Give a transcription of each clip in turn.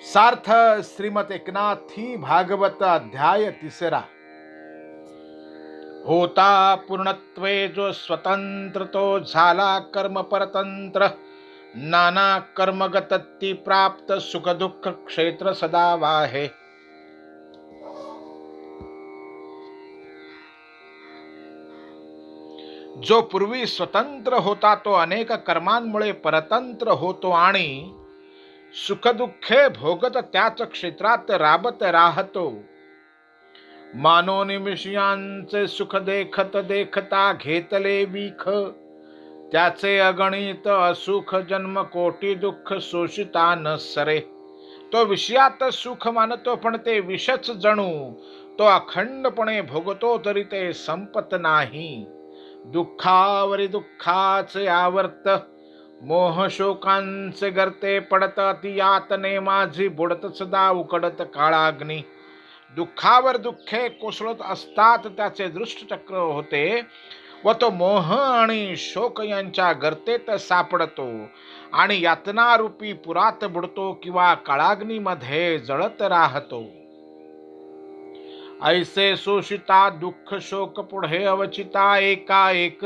सार्थ श्रीमद एकनाथी भागवत अध्याय 3। होता पूर्णत्वे जो स्वतंत्र तो झाला कर्म परतंत्र, नाना कर्मगतती प्राप्त सुख दुःख क्षेत्र सदा वाहे। जो पूर्वी स्वतंत्र होता तो अनेक कर्मांमुळे परतंत्र होतो आणि सुखदुःखे भोगत त्याच क्षेत्रात राबत राहतो। मानो निमिषयांचे सुख देखत देखता घेतले विख, त्याचे अगणित असुख जन्म कोटी दुःख शोषिता न सरे। तो विषयात सुख मानतो पण ते विषच जणू, तो अखंडपणे भोगतो तरी ते संपत नाही। दुःखावरी दुःखाचे आवर्त, मोह शोकांचे गर्ते पडत, अति यातने माझी बुडत सदा उकडत काळाग्नी। दुःखावर दुःखे कोसळत असतात त्याचे दृष्टचक्र होते व तो मोह आणि शोक यांच्या गर्तेत सापडतो आणि यातनारूपी पुरात बुडतो किंवा काळाग्नीमध्ये जळत राहतो। ऐसे शोषिता दुःख शोक पुढे अवचिता एकाएक,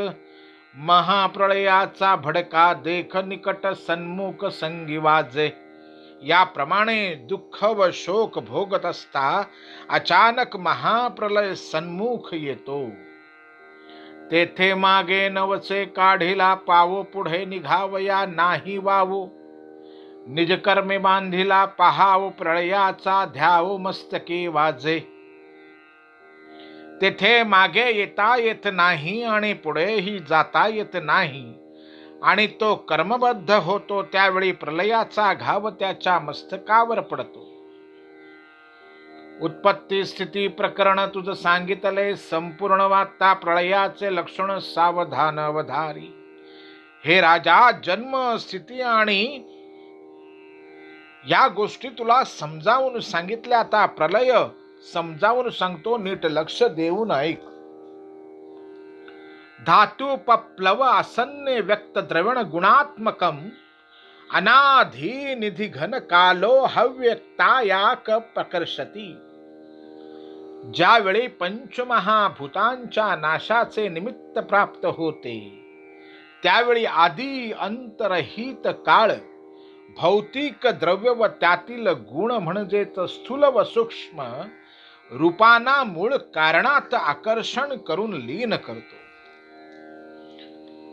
महाप्रळयाचा भडका देख निकट सन्मुख संगी वाजे। याप्रमाणे दुःख व शोक भोगत असता अचानक महाप्रलय सन्मुख येतो। तेथे मागे नवचे काढिला पावो, पुढे निघावया नाही वावो। निज कर्मे बांधिला पहाव, प्रळयाचा ध्याव मस्तके वाजे। तेथे मागे येता येत नाही आणि पुढेही जाता येत नाही आणि तो कर्मबद्ध होतो, त्यावेळी प्रलयाचा घाव त्याच्या मस्तकावर पडतो। उत्पत्ती स्थिती प्रकरण तुझ सांगितले संपूर्ण, वाता प्रळयाचे लक्षण सावधान अवधारी। हे राजा, जन्म स्थिती आणि या गोष्टी तुला समजावून सांगितल्या, आता प्रलय समजावून सांगतो, नीट लक्ष देऊन ऐक। धातु पप्लव आसन्ने व्यक्त द्रवण गुणात्मकम, अनाधी निधि घन कालो हव्यक्तायाक प्रकर्षती। ज्यावेळी पंचमहाभूतांच्या नाशाचे निमित्त प्राप्त होते, त्यावेळी आदी अंतरहित काळ भौतिक द्रव्य व त्यातील गुण म्हणजेच स्थूल व सूक्ष्म रूपांना मूळ कारणात आकर्षण करून लीन करतो।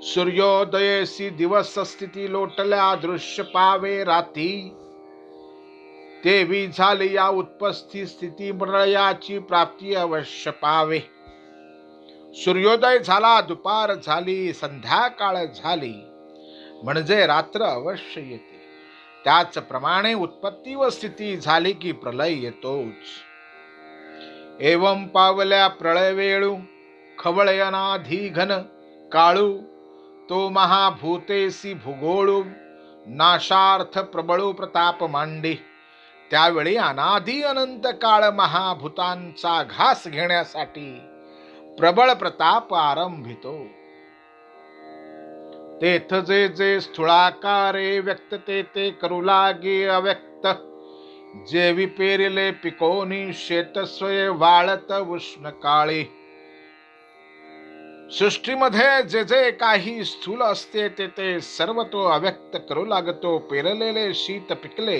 सूर्योदयेसी दिवस स्थिती लोटल्या दृश्य पावे राती, तेवी झाली या उत्पत्ती स्थिती प्रलयाची प्राप्ती अवश्य पावे। सूर्योदय झाला, दुपार झाली, संध्याकाळ झाली म्हणजे रात्र अवश्य येते। त्याचप्रमाणे उत्पत्ती व स्थिती झाली की प्रलय येतोच। एवं पावल्या प्रळय वेळू, खवळयनाधी घन काळू, तो महाभूतेसी भूगोळू, नाशार्थ प्रबळू प्रताप मांडी। त्यावेळी अनादी अनंत काळ महाभूतांचा घास घेण्यासाठी प्रबळ प्रताप आरंभितो। तेथ जे जे स्थूळाकारे व्यक्त ते ते करू लागे अव्यक्त, जे विपेरिले पिकोनी शेतस्वय वाळत उष्ण काळी। सृष्टीमध्ये जे जे काही स्थूल असते ते ते सर्व तो अव्यक्त करू लागतो। पेरलेले शीत पिकले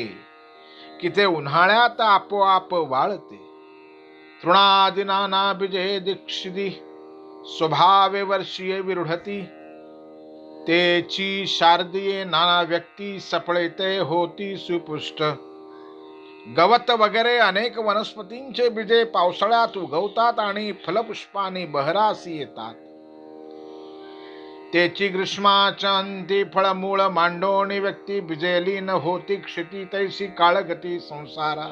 की ते उन्हाळ्यात आपोआप वाळते। तृणादि नाना बीजे दीक्षिदी, स्वभावे वर्षीय विरुढती, तेची शारदीये नाना व्यक्ती सफळते होती सुपुष्ट। गवत वगैरे अनेक वनस्पतींचे बीजे पावसाळ्यात उगवतात आणि फलपुष्पाने बहरासी येतात। तेची ग्रीष्माच्या अंती फळमूळ मांडोणी व्यक्ती बिजेली न होती क्षिती, तैसी काळगती संसारा।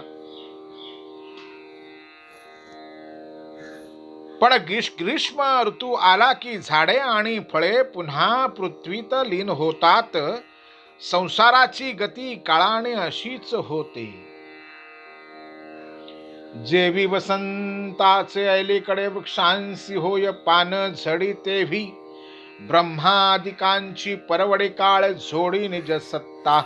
पण ग्रीष्म ऋतू आला की झाडे आणि फळे पुन्हा पृथ्वीत लीन होतात। संसाराची गती काळाने अशीच होते। जेवी वसंताचे अलीकडे वृक्षांसी होय पान झडी, तेवी ब्रह्मादिकांची परवडी काळ झोडी निज सत्ता।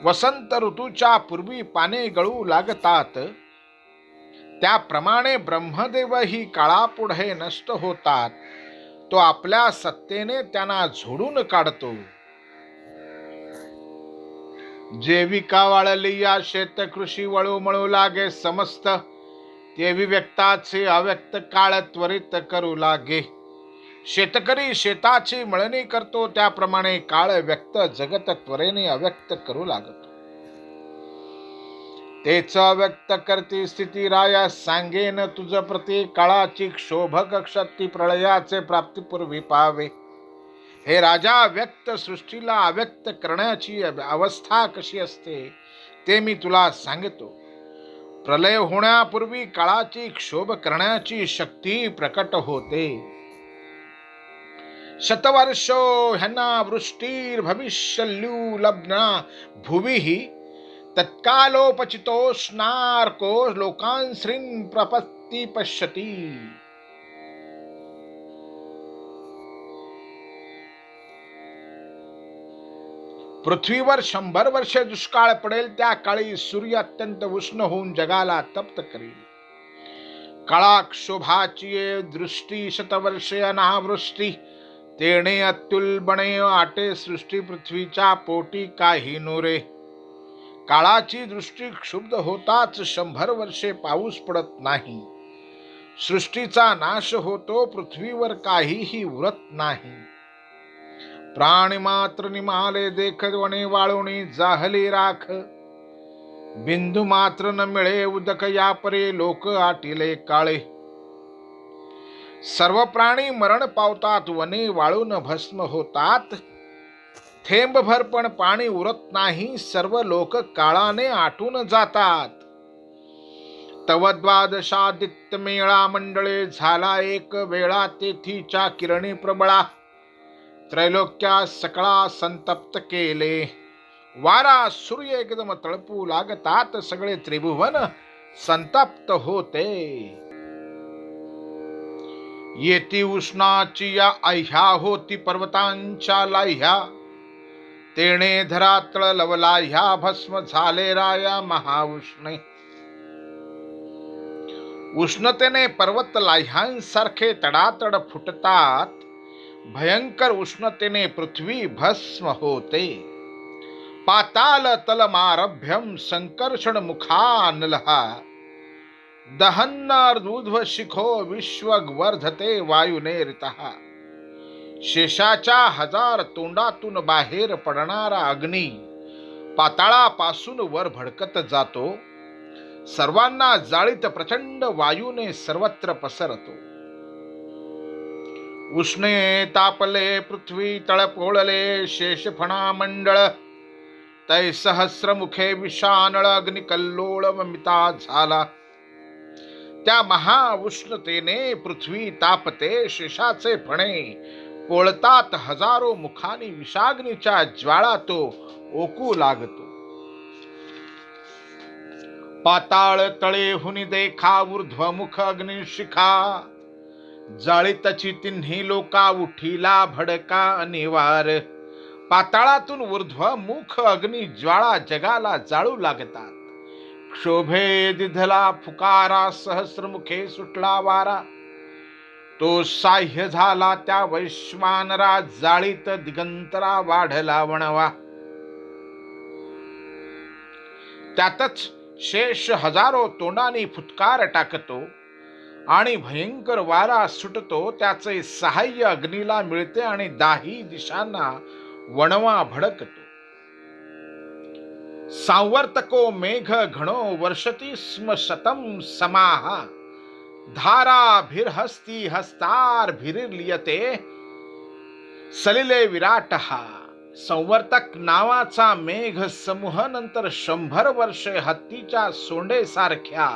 वसंत ऋतूच्या पूर्वी पाने गळू लागतात, त्याप्रमाणे ब्रह्मदेवही काळापुढे नष्ट होतात. तो आपल्या सत्तेने त्यांना झोडून काढतो. जेविका वाळली या शेत कृषी वळू मळू लागे समस्त, तेवी व्यक्ताचे अव्यक्त काळ त्वरित करू लागे. शेतकरी शेताची मळणी करतो, त्याप्रमाणे काळ व्यक्त जगत त्वरेने अव्यक्त करू लागतो. तेच अव्यक्त करती स्थिती राया सांगेन तुझ प्रति, काळाची क्षोभक क्षती प्रळयाचे प्राप्तीपूर्वी पावे. हे राजा, व्यक्त सृष्टीला अव्यक्त करण्याची अवस्था कशी असते ते मी तुला सांगतो. प्रलय होण्यापूर्वी काळाची क्षोभ करण्याची शक्ती प्रकट होते. शतवर्षो ह्यांना वृष्टीर्भविष्यल्यू लब्ना भुविहि, तत्कालोपचितोष्णार्को लोकांश्रीन प्रपत्ती पश्यती. पृथ्वीवर 100 वर्षे दुष्काळ पडेल, त्या काळी सूर्य अत्यंत उष्ण होऊन जगाला तप्त करेल. काळाक्षोभाची दृष्टी शतवर्षे अनावृष्टी, तेणे अत्युल बणे आटे सृष्टी पृथ्वीच्या पोटी काही नोरे. काळाची दृष्टी क्षुब्ध होताच 100 वर्षे पाऊस पडत नाही. सृष्टीचा नाश होतो, पृथ्वीवर काहीही उरत नाही. प्राणी मात्र निमाले देखत वणे वाळुणी जाहली राख, बिंदू मात्र न मिळे उदक या परे लोक आटिले काळे. सर्व प्राणी मरण पावतात, वने वाळून भस्म होतात, थेंबभर पण पाणी उरत नाही, सर्व लोक काळाने आटून जातात. तव द्वादशादित्य मेळा मंडळे झाला एक वेळा, तेथीच्या किरणी प्रबळा त्रैलोक्या सकळा संतप्त केले. वारा सूर्य एकदम तळपू लागतात, सगळे त्रिभुवन संतप्त होते. येती उष्णाची या अह्या, होती पर्वतांच्या लाह्या, तेणे धरातळ लवला ह्या, भस्म झाले राया महाउष्णे. उष्णतेने पर्वत लाह्यांसारखे तडातड फुटतात, भयंकर उष्णतेने पृथ्वी भस्म होते. पाताल तलमारभ्यम संकर्षण मुखानलहा, दहन्नर्दूध्व शिखो विश्ववर्धते वायुनेरितः. शेषाच्या 1000 तोंडातून बाहेर पडणारा अग्नी पाताळापासून वर भडकत जातो, सर्वांना जाळीत प्रचंड वायूने सर्वत्र पसरतो. उष्णे तापले पृथ्वी तळपोळले शेषफणा मंडळ, तै सहस्रमुखे विषानळ अग्निकल्लोळ मिता झाला. त्या महाउष्णतेने पृथ्वी तापते, शेषाचे फणे पोळतात, हजारो मुखांनी विषाग्नीच्या ज्वाळा तो ओकू लागतो. पाताळ तळे हुनी देखा ऊर्ध्वमुख अग्निशिखा, जाळीतची तिन्ही लोका उठीला भडका अनिवार. पाताळातून ऊर्ध्वमुख अग्नी ज्वाळा जगाला जाळू लागतात. क्षोभे दिधला फुकारा, सहस्रमुखे सुटला वारा, तो साह्य झाला त्या वैश्वानरा, जाळीत दिगंतरा वाढला वणवा. त्यातच शेष हजारो तोंडाने फुटकार टाकतो आणि भयंकर वारा सुटतो, त्याचे सहाय्य अग्नीला मिळते आणि दाही दिशांना वणवा भडकतो. सांवर्तको मेघ घणो वर्षती स्म शतम समाहा, धाराभिर्हस्ती हस्तारभिर्लियते सलिले विराटहा. संवर्तक नावाचा मेघ समूह नंतर 100 वर्षे हत्तीच्या सोंडेसारख्या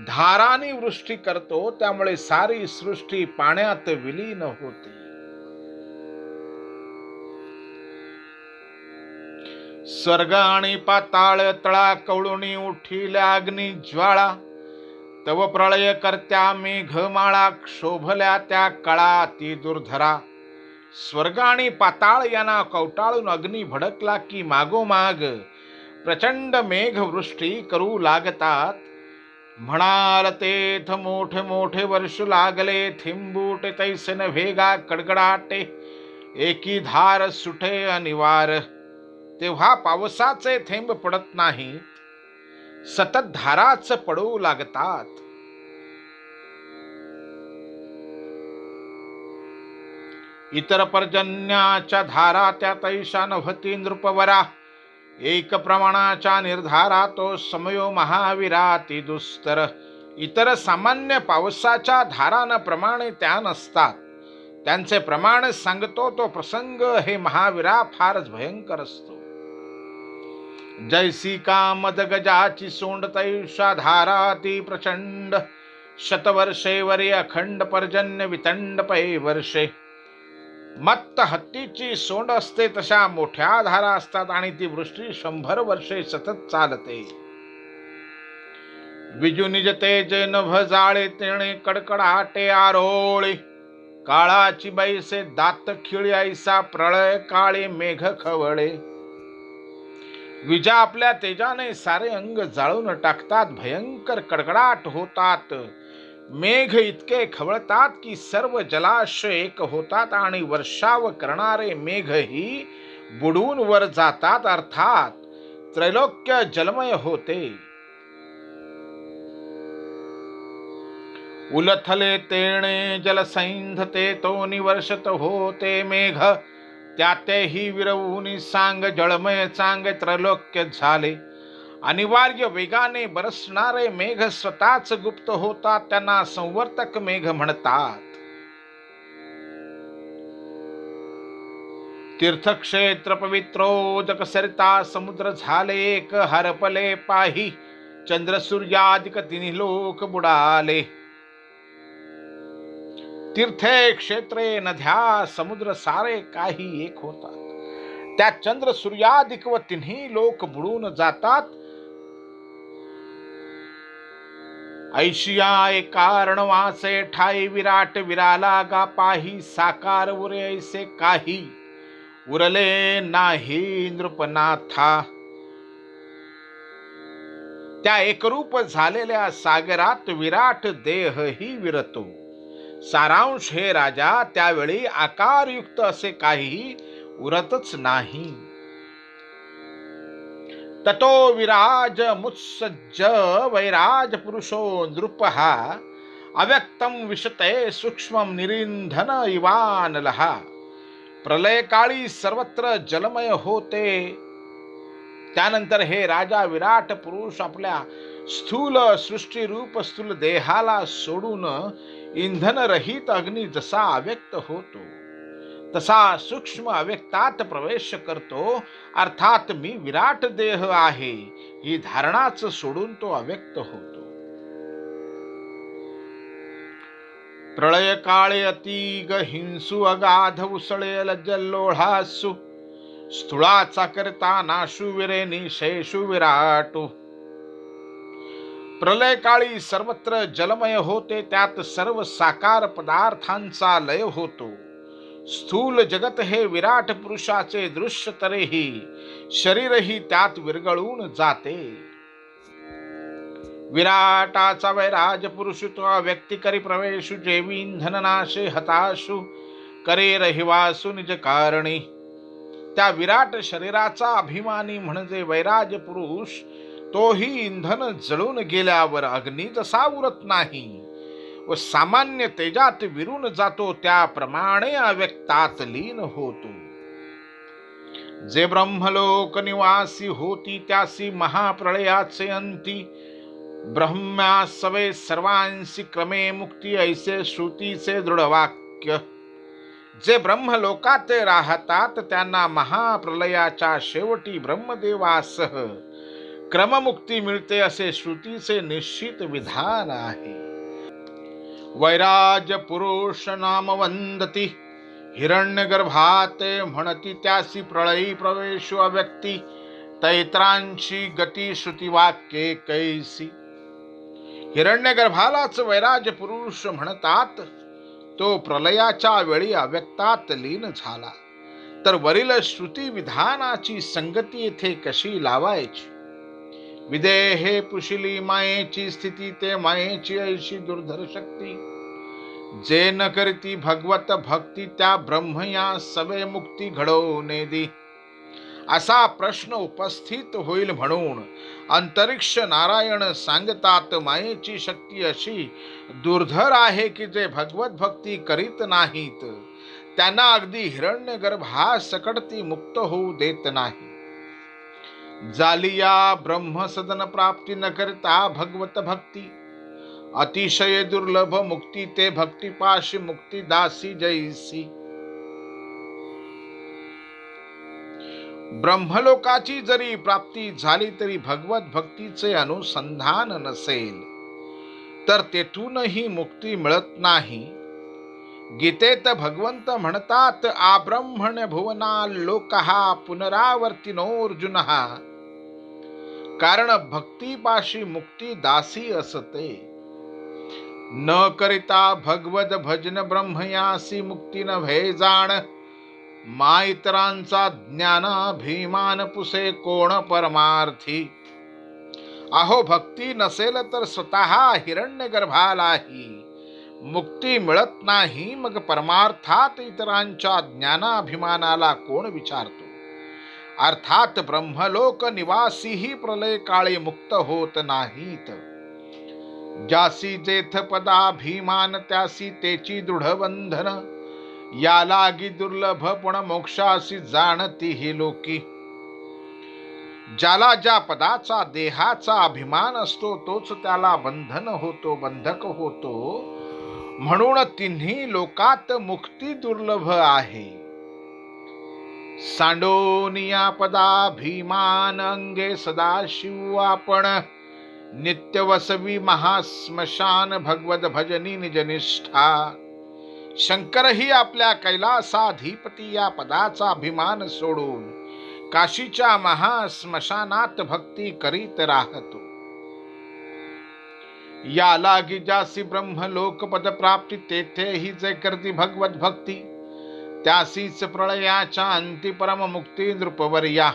धारांनी वृष्टी करतो, त्यामुळे सारी सृष्टी पाण्यात विलीन होते. स्वर्ग आणि पाताळ तळा कवळुनी उठिल्या अग्नी ज्वाळा, तव प्रळय करत्या मेघमाळा, क्षोभल्या त्या कळा ती दुर्धरा. स्वर्ग आणि पाताळ यांना कवटाळून अग्नी भडकला की मागोमाग प्रचंड मेघवृष्टी करू लागतात. म्हणाल तेथ मोठे मोठे वर्ष लागले, थिंबूटे तैसे न भेगा कडकडाटे, एकी धार सुटे अनिवार. तेव्हा पावसाचे थेंब पडत नाहीत, सतत धाराच पडू लागतात. इतर पर्जन्याच्या धारा त्या तैशा नभती नृपवरा, एक प्रमाणाच्या निर्धारा तो समयो महावीराती दुस्तर. इतर सामान्य पावसाच्या धारांप्रमाणे त्या नसतात. त्यांचे प्रमाण सांगतो तो प्रसंग हे महावीरा फारच भयंकर असतो. जैसी का मदगजाची सोंड तैशा धारा ती प्रचंड, शतवर्षे वरे अखंड पर्जन्य वितंड पै वर्षे. मत्त हत्तीची सोंड असते तशा मोठ्या धारा असतात आणि ती वृष्टी 100 वर्षे सतत चालते. विजू निज तेजे नभ जाळे तेणे कडकडाटे आरोळी, काळाची बैसे दात खिळी ऐसा प्रळय काळे मेघ खवळे. विजा आपल्या तेजाने सारे अंग जाळून टाकतात, भयंकर कडकडाट होतात. मेघ इतके खवळतात की सर्व जलाशय एक होतात आणि वर्षाव करणारे मेघही बुडून वर जातात, अर्थात त्रैलोक्य जलमय होते. उलथले तेणे जलसैंधते तो निवर्षत होते मेघ, त्यातेही विरवून सांग जळमय चांग त्रैलोक्य झाले. अनिवार्य वेगाने बरसणारे मेघ स्वतःच गुप्त होतात, त्यांना संवर्तक मेघ म्हणतात. तीर्थक्षेत्र पवित्रोदक सरिता समुद्र झाले एक, हरपले पाही चंद्र सूर्यादिक तिन्ही लोक बुडाले. तीर्थे क्षेत्रे नद्या समुद्र सारे काही एक होतात, त्या चंद्र सूर्यादिक व तिन्ही लोक बुडून जातात. ऐशिया एक कारण वाचे ठाई विराट विराला गा पाही, साकार उरे ऐसे काही उरले नाही नृपनाथा. त्या एकरूप झालेल्या सागरात विराट देहही विरतो. सारांश हे राजा, त्यावेळी आकारयुक्त असे काहीही उरतच नाही. ततो विराज मुत्सज्ज वैराज पुरुषो नृपहा, अव्यक्तम विशते सूक्ष्मम निरिंधन इवानलहा. प्रलय काळी सर्वत्र जलमय होते. त्यानंतर हे राजा विराट पुरुष आपल्या स्थूल सृष्टीरूप स्थूल देहाला सोडून इंधन रहित अग्नी जसा अव्यक्त होतो तसा सूक्ष्म अव्यक्तात प्रवेश करतो. अर्थात मी विराट देह आहे ही धारणाच सोडून तो अव्यक्त होतो. प्रळय काळे अतिग हिंसू अगाध उसळे लज्जल्लोळासु, स्थूळाचा करता नाशू विरे निशेषु विराटू. प्रलय काळी सर्वत्र जलमय होते, त्यात सर्व साकार पदार्थांचा लय होतो. स्थूल जगत हे विराट पुरुषाचे दृश्य तरीही शरीरही त्यात विरघळून जाते. विराटाचा वैराज पुरुष तो व्यक्ती करी प्रवेशु, जेवी इंधननाशे हताशु करे रहिवासु निज कारणी. त्या विराट शरीराचा अभिमानी म्हणजे वैराज पुरुष तोही इंधन जळून गेल्यावर अग्नी जसा उरत नाही व सामान्य तेजात विरून जातो, त्याप्रमाणे अव्यक्तात लीन होतो. जे ब्रह्मलोक निवासी होती त्यासी महाप्रळयाचे अंती, ब्रह्मासवे सर्वांसी क्रमे मुक्ती ऐसे श्रुतीचे दृढ वाक्य. जे ब्रह्मलोकात राहतात त्यांना महाप्रलयाच्या शेवटी ब्रह्मदेवासह क्रममुक्ती मिळते असे श्रुतीचे निश्चित विधान आहे. वैराज पुरुष नाम वंदती, हिरण्यगर्भाते म्हणती त्यासी प्रळयी प्रवेशु अव्यक्ती, तैत्रांची गती श्रुती वाक्ये कैसी. हिरण्यगर्भालाच वैराज पुरुष म्हणतात. तो प्रलयाच्या वेळी अव्यक्तात लीन झाला. तर वरील श्रुती विधानाची संगती येथे कशी लावायची. विदेहे पुशिली मायेची स्थिती, ते मायेची ऐशी दुर्धर शक्ती. जे न करती भगवत भक्ती, त्या ब्रह्म या सवे मुक्ती घडवणे दी. असा प्रश्न उपस्थित होईल म्हणून अंतरिक्ष नारायण सांगतात, मायेची शक्ती अशी दुर्धर आहे की जे भगवत भक्ती करीत नाहीत त्यांना अगदी हिरण्यगर्भा सकटती मुक्त होऊ देत नाही. जालिया ब्रह्मसदन प्राप्ती न करता भगवत भक्ती, अतिशय दुर्लभ मुक्ती, ते भक्तिपाशी मुक्ती दासी जैसी. ब्रह्मलोकाची जरी प्राप्ती झाली तरी भगवत भक्तीचे अनुसंधान नसेल तर तेथूनही मुक्ती मिळत नाही. गीतेत भगवंत म्हणतात, आब्रह्मण्य भुवना लोकहा पुनरावर्तिनोऽर्जुन. कारण भक्तीपाशी मुक्ती दासी असते. न करिता भगवत भजन ब्रह्मयासी मुक्ती न भय जाण. मा इतरांचा ज्ञानाभिमान पुसे कोण परमार्थी. अहो भक्ती नसेल तर स्वतः हिरण्यगर्भालाही मुक्ती मिळत नाही, मग परमार्थात इतरांच्या ज्ञानाभिमानाला कोण विचारतो. अर्थात ब्रह्मलोक निवासीही प्रलय काळी मुक्त होत नाहीत. ज्यासी जेथ पदाभिमान, त्यासी तेची दृढ बंधन. या लागी दुर्लभ पण मोक्षासी जाणती ही लोकी. ज्याला ज्या पदाचा देहाचा अभिमान असतो तोच त्याला बंधन होतो, बंधक होतो. म्हणून तिन्ही लोकात मुक्ती दुर्लभ आहे. सांडोनिया पदाभिमान अंगे सदाशिव आपण. नित्य वसवी महास्मशान भगवत भजनी निजनिष्ठा. शंकरही आपल्या कैलासाधिपती या पदाचा अभिमान सोडून काशीच्या महास्मशानात भक्ती करीत राहतो. या लागी जासी ब्रह्मलोक पद प्राप्ती, तेथेही जे करती भगवत भक्ती, त्यासीच प्रळयाच्या अंती परम मुक्ती नृपवर्या.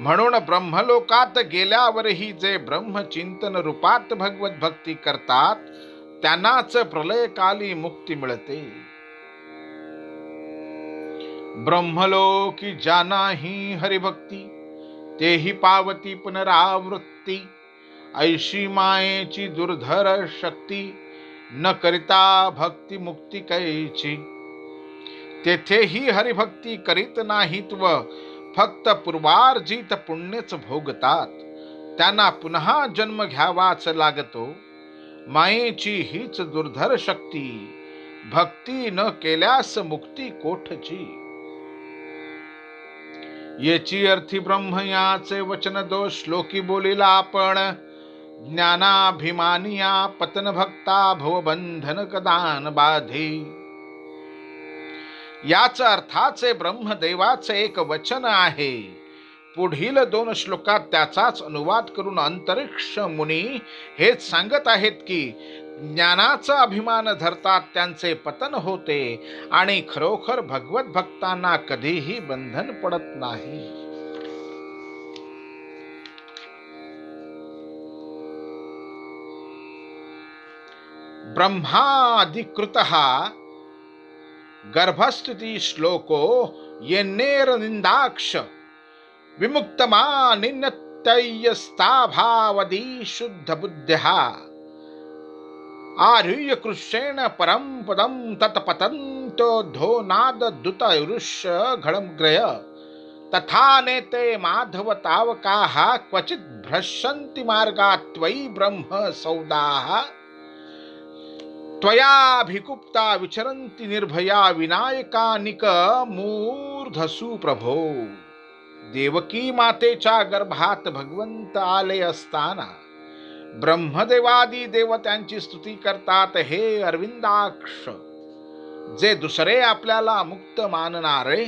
म्हणून ब्रह्मलोकात गेल्यावरही जे ब्रह्मचिंतन रूपात भगवत भक्ती करतात त्यांनाच प्रलयकाली मुक्ती मिळते. ब्रह्मलोकी जानाही हरिभक्ती, तेही पावती पुनरावृत्ती. ऐशी मायेची दुर्धर शक्ती, न करिता भक्ती मुक्ती कैची. तेथेही हरिभक्ती करीत नाहीत व फक्त पूर्वार्जित पुण्यच भोगतात. त्यांना पुन्हा जन्म घ्यावाच लागतो. मायेची हीच दुर्धर शक्ती, भक्ती न केल्यास मुक्ती कोठची. याची अर्थी ब्रह्म याचे वचन दोष श्लोकी बोलिला आपण. ज्ञानाभिमानिया पतन भक्ता भवबंधन कदान बाधी. याच अर्थाचे ब्रह्मदेवाचे एक वचन आहे. पुढील 2 श्लोकात त्याचाच अनुवाद करून अंतरिक्ष मुनी हेच सांगत आहेत की ज्ञानाचा अभिमान धरतात त्यांचे पतन होते आणि खरोखर भगवत भक्तांना कधीही बंधन पडत नाही. ब्रह्माधिकृतः गर्भस्थिति श्लोको येन्नेर निंदाक्ष विमुक्तमा निन्यतयस्ताभावदी शुद्ध बुद्ध्यः. आरुह्य कृष्णेन परम पदम तत्पतन्तो धोनाद दुतयुरुष्य घडमग्रय. तथा नेते माधव तावकाः क्वचित् भ्रशन्ति मार्गात् त्वयि ब्रह्म सौदाः. त्वयाभिकुप्ता विचरन्ति निर्भया विनायकानिक मूर्धसु प्रभो. देवकी मातेच्या गर्भात भगवंत आले असताना ब्रह्मदेवादी देव त्यांची स्तुती करतात. हे अरविंदाक्ष, जे दुसरे आपल्याला मुक्त मानणारे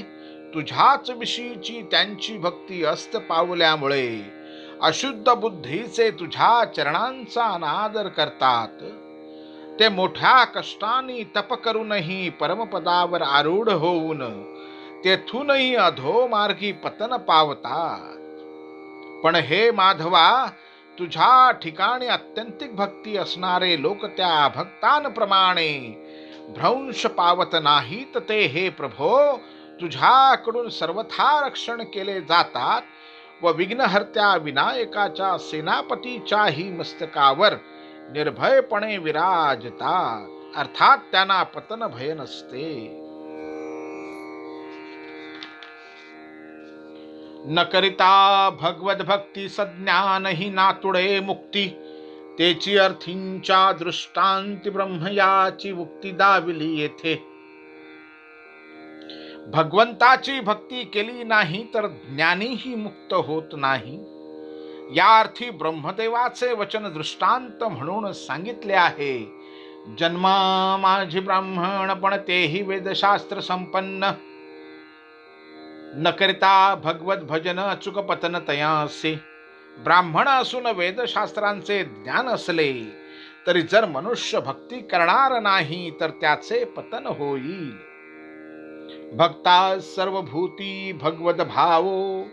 तुझ्याच विषयीची त्यांची भक्ती अस्त पावल्यामुळे अशुद्ध बुद्धीचे तुझ्या चरणांचा अनादर करतात. ते मोठ्या कष्टाने तप करूनही परमपदावर आरूढ होऊन तेथूनही अधोमार्गी पतन पावतात. पण हे माधवा, तुझ्या ठिकाणी अत्यंतिक भक्ती असणारे लोक त्या भक्तांप्रमाणे भ्रंश पावत नाहीत. ते हे प्रभो, तुझ्याकडून सर्वथा रक्षण केले जातात व विघ्नहर्त्या विनायकाच्या सेनापतीच्याही मस्तकावर निर्भयपणे विराजतात. अर्थात त्यांना पतन भय नसते. न करिता भगवत भक्ती सज्ञान ही नातुडे मुक्ती. तेची अर्थींच्या दृष्टांती ब्रह्मयाची मुक्ती दाविली येथे. भगवंताची भक्ती केली नाही तर ज्ञानीही मुक्त होत नाही. या अर्थी ब्रह्मदेवाचे वचन दृष्टांत म्हणून सांगितले आहे. जन्मा माझी ब्राह्मण पण तेही वेदशास्त्र संपन्न. न करिता भगवत भजन अचूक पतन तयासे. ब्राह्मण असून वेदशास्त्रांचे ज्ञान असले तरी जर मनुष्य भक्ती करणार नाही तर त्याचे पतन होईल. भक्ता सर्वभूती भगवत भावो.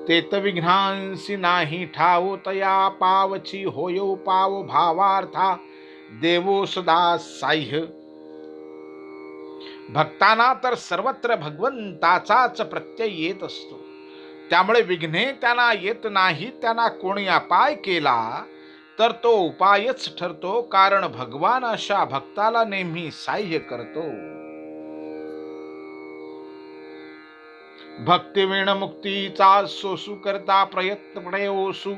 तेत विघ्नांसी नाही ठावो. तया पावची होयो पाव भावार्था देवो सदा साह्य. भक्तांना तर सर्वत्र भगवंताचाच प्रत्यय येत असतो. त्यामुळे विघ्ने त्यांना येत नाही. त्यांना कोणी अपाय केला तर तो उपायच ठरतो, कारण भगवान अशा भक्ताला नेहमी साह्य करतो. भक्तिवीण मुक्तीचा सोसू करता प्रयत्न पडे ओसू.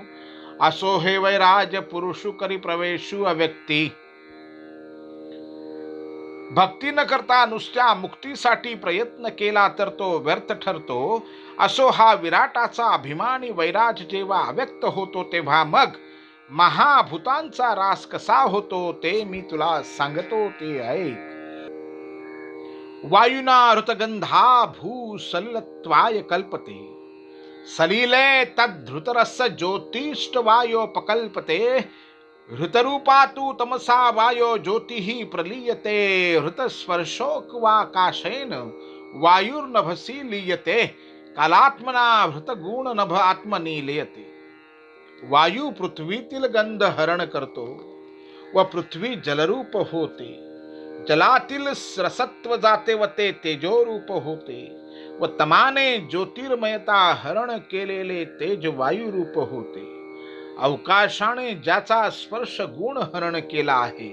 असो हे वैराज पुरुषु करी प्रवेशू अव्यक्ती. भक्ती न करता नुसत्या मुक्तीसाठी प्रयत्न केला तर तो व्यर्थ ठरतो. असो हा विराटाचा अभिमानी वैराज जेव्हा अव्यक्त होतो तेव्हा मग महाभूतांचा रास कसा होतो ते मी तुला सांगतो, ते ऐक. वायुना ऋतगंधा भूसलिलत्वाय कल्पते. सलिले तद्धृतरस ज्योतिष्ट वायोपकल्पते. हृतरूपातु तमसा वायो ज्योतिः प्रलीयते. हृतस्पर्शोक्वाकाशेन वायुर्नभसि लीयते. कालात्मना हृतगुण नभ आत्मनि लीयते. वायू पृथ्वीतील गंध हरण करतो व पृथ्वी जलरूप होते. जलातील रसत्व जाते व ते तेजोरूप होते व तमाने ज्योतिर्मयता हरण केलेले तेज वायुरूप होते. अवकाशाने ज्याचा स्पर्श गुण हरण केला आहे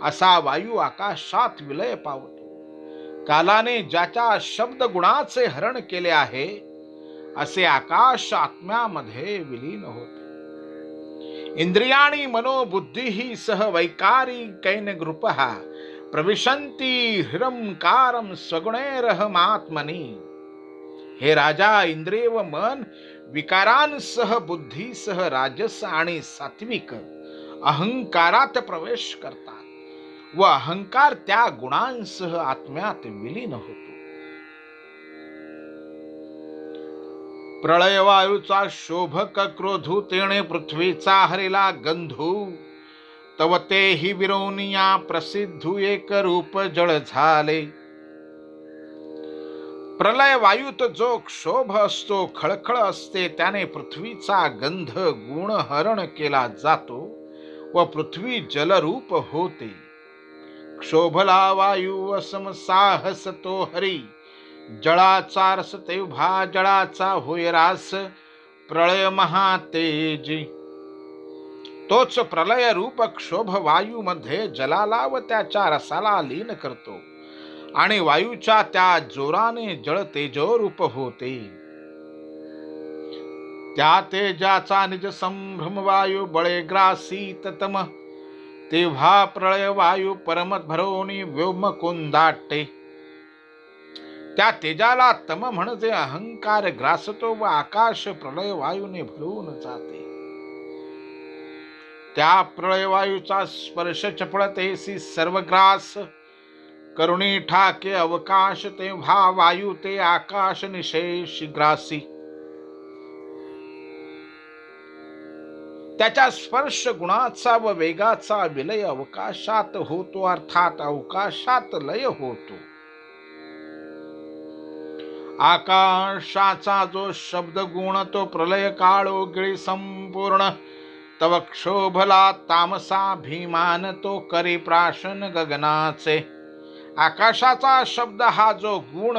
असा वायू आकाशात विलय पावतो. कालाने ज्याच्या शब्द गुणाचे हरण केले आहे असे आकाश आत्म्यामध्ये विलीन होते. इंद्रियाणी मनोबुद्धी सह वैकारिकैन ग्रुपः प्रविशन्ति हिरंकारं स्वगुणैरहमात्मनि. हे राजा, इंद्रिय व मन विकारांसह बुद्धीसह राजस आणि सात्विक अहंकारात प्रवेश करतात व अहंकार त्या गुणांसह आत्म्यात विलीन होतो. प्रळय वायूचा शोभक क्रोधू तेणे पृथ्वीचा हरिला गंधू. तव तेही विरोनिया प्रसिद्धू एक रूप जळ झाले. प्रलय वायूत जो क्षोभ असतो, खळखळ असते, त्याने पृथ्वीचा गंध गुण हरण केला जातो व पृथ्वी जलरूप होते. क्षोभला वायू असमसाहस तो हरी. जळाचा रस तेव्हा जळाचा होय रास. प्रळय महातेजी. तोच प्रलय रूप क्षोभ वायू मध्ये जलाला व त्याच्या रसाला लीन करतो आणि वायूच्या त्या जोराने जळ तेजोरूप होते. त्या तेजाचा निज संभ्रम वायू बळे ग्रासीत तम. तेव्हा प्रळय वायू परमत भरोनी व्योम कोंदाटे. त्या तेजाला तम म्हणजे अहंकार ग्रासतो व आकाश प्रलय वायूने भरून जाते. त्या प्रळय वायूचा स्पर्श चपळतेसी सर्वग्रास. करुणी ठाके अवकाश तेव्हा वायू ते आकाश निशेष ग्रासी. त्याच्या स्पर्श गुणाचा व वेगाचा विलय अवकाशात होतो, अर्थात अवकाशात लय होतो. आकाशाचा जो शब्द गुण तो प्रलय काळो गिळी संपूर्ण. तव क्षोभला तामसाभिमान तो करी प्राशन गगनाचे. आकाशाचा शब्द हा जो गुण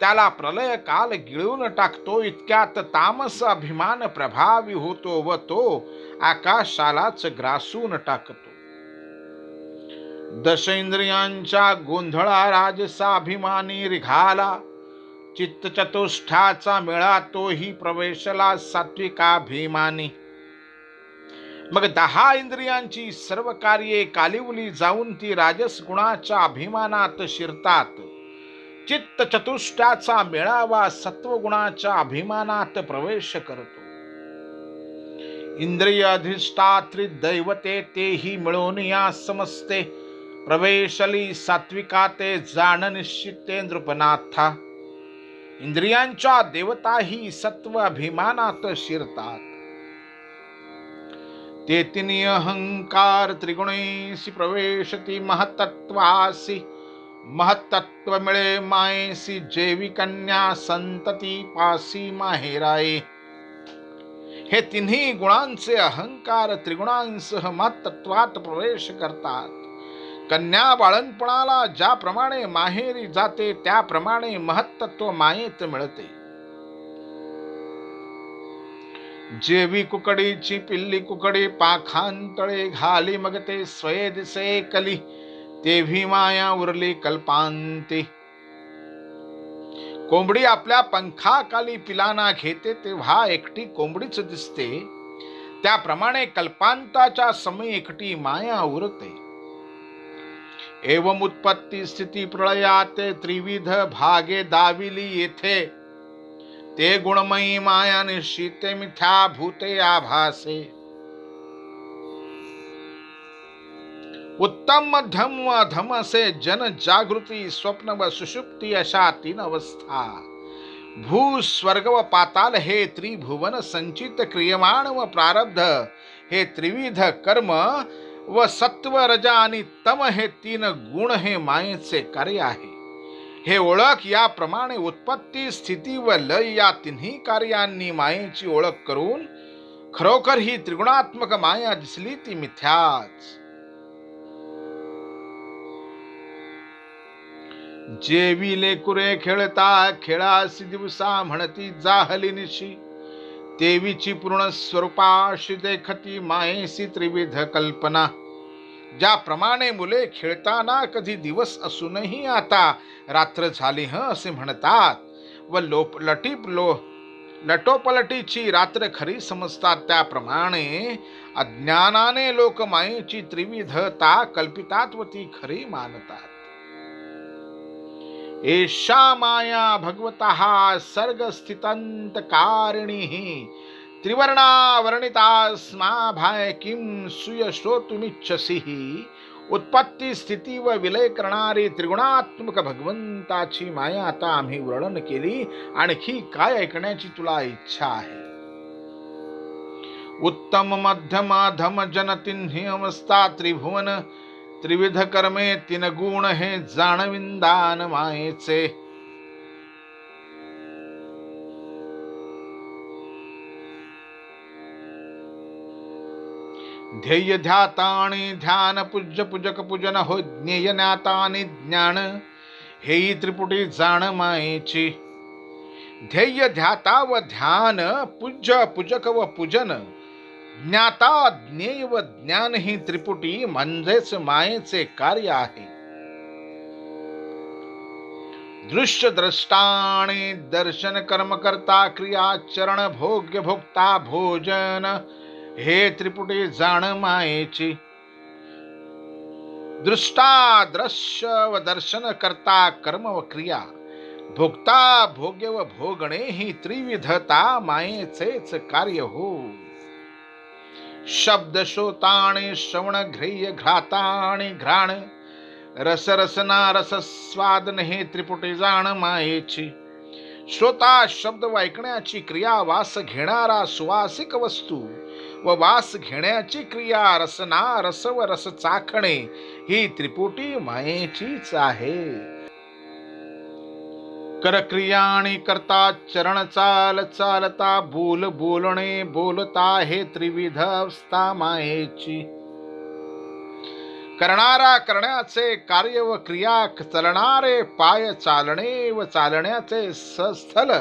त्याला प्रलय काल गिळून टाकतो. इतक्यात तामस अभिमान प्रभावी होतो व तो आकाशालाच ग्रासून टाकतो. दश इंद्रियांच्या गोंधळा राजसा अभिमानी रिघाला. चित्त चतुष्टाचा मेळा तोही प्रवेशला सात्विकाभिमानी. मग 10 इंद्रियांची सर्व कार्ये कालिवली जाऊन ती राजस गुणाच्या अभिमानात शिरतात. चित्त चतुष्टाचा मेळावा सत्वगुणाच्या अभिमानात प्रवेश करतो. इंद्रिय अधिष्ठात्री दैवते तेही मिळून या समजते. प्रवेशली सात्विकाते जाण निश्चिते नृपनाथा. इंद्रियांच्या देवताही सत्व अभिमानात शिरतात. ते तिनी अहंकार त्रिगुणेसी प्रवेशती महत्त्वासी. महत्त्व मिळे मायेसी जेवी कन्या संतती पासी माहेराये. हे तिन्ही गुणांचे अहंकार त्रिगुणांसह महत्त्वात प्रवेश करतात. कन्या बाळणपणाला ज्याप्रमाणे माहेरी जाते त्याप्रमाणे महत्त्व मायेत मिळते. जेवी कुकडीची पिल्ली कुकडी पाखांतळे घाली मग ते स्वये दिसे कली. तेव्ही माया उरली कल्पांती. कोंबडी आपल्या पंखाखाली पिलांना घेते तेव्हा एकटी कोंबडीच दिसते. त्याप्रमाणे कल्पांताच्या समयी एकटी माया उरते. एवं उत्पत्ती स्थिती प्रलयाते त्रिविध भागे दाविली येथे. ते गुणमयी माया निश्चिते मिथ्या भूते आभासे. उत्तम मध्यम व अधम असे जन जागृती स्वप्न व सुषुप्ती अशा 3 अवस्था. भू स्वर्ग व पाताल हे त्रिभुवन संचित क्रियमाण व प्रारब्ध हे त्रिविध कर्म व सत्व रजा आणि तम हे 3 गुण हे मायेचे कार्य आहे. हे ओळख याप्रमाणे उत्पत्ती स्थिती व लय या तिन्ही कार्यांनी मायेची ओळख करून खरोखर ही त्रिगुणात्मक माया दिसली ती मिथ्याच. जेवी लेकुरे खेळता खेळासी दिवसा म्हणती जाहली निशी. तेवीची पूर्ण स्वरूपाशी देखती मायेसी त्रिविध कल्पना. ज्याप्रमाणे मुले खेळताना कधी दिवस असूनही आता रात्र झाली असे म्हणतात व लटोपलटीची रात्र खरी समजतात, त्याप्रमाणे अज्ञानाने लोक मायेची त्रिविधता कल्पितात व ती खरी मानतात. एषा माया भगवतः सर्ग स्थितंत कारिणी. त्रिवर्णा वर्णितास्मा भाय किम सुय श्रोतुमिच्छसी. उत्पत्ती स्थिती व विलय करणारी त्रिगुणात्मक भगवंताची माया आता आम्ही वर्णन केली. आणखी काय ऐकण्याची तुला इच्छा आहे? उत्तम मध्यम अधम जन तिन्ही अवस्था त्रिभुवन. त्रिविध कर्मे 3 गुण हे जाणविंदान मायेचे. ध्येय ध्याताणी ध्यान पूज्य पूजक पूजन हो ज्ञेय ज्ञातानी ज्ञान. हेही त्रिपुटी जाण मायेची. ध्येय ध्याता व ध्यान, पूज्य पूजक व पूजन, ज्ञाता ज्ञेय व ज्ञान ही त्रिपुटी म्हणजेच मायेचे कार्य आहे. दृश्य द्रष्टाणी दर्शन कर्म करता क्रिया चरण भोग्य भोक्ता भोजन हे त्रिपुटी जाण मायेची. दृष्टा दृश्य व दर्शन करता कर्म व क्रिया, भोक्ता भोग्य व भोगणे ही त्रिविधता मायेचेच कार्य हो. शब्द श्रोताणी श्रवण ग्रेय घ्राताणी घ्राण, रस रसना रस स्वादन हे त्रिपुटी जाण मायेची. श्रोता शब्द व ऐकण्याची क्रिया, वास घेणारा सुवासिक वस्तू व वास घेण्याची क्रिया, रसना रस व रस चाखणे ही त्रिपुटी मायेचीच आहे. करक्रिया आणि करता चरण चाल चालता बोल बोलणे बोलता हे त्रिविध अवस्था मायेची. करणारा करण्याचे कार्य व क्रिया चलणारे पाय चालणे व चालण्याचे सस्थल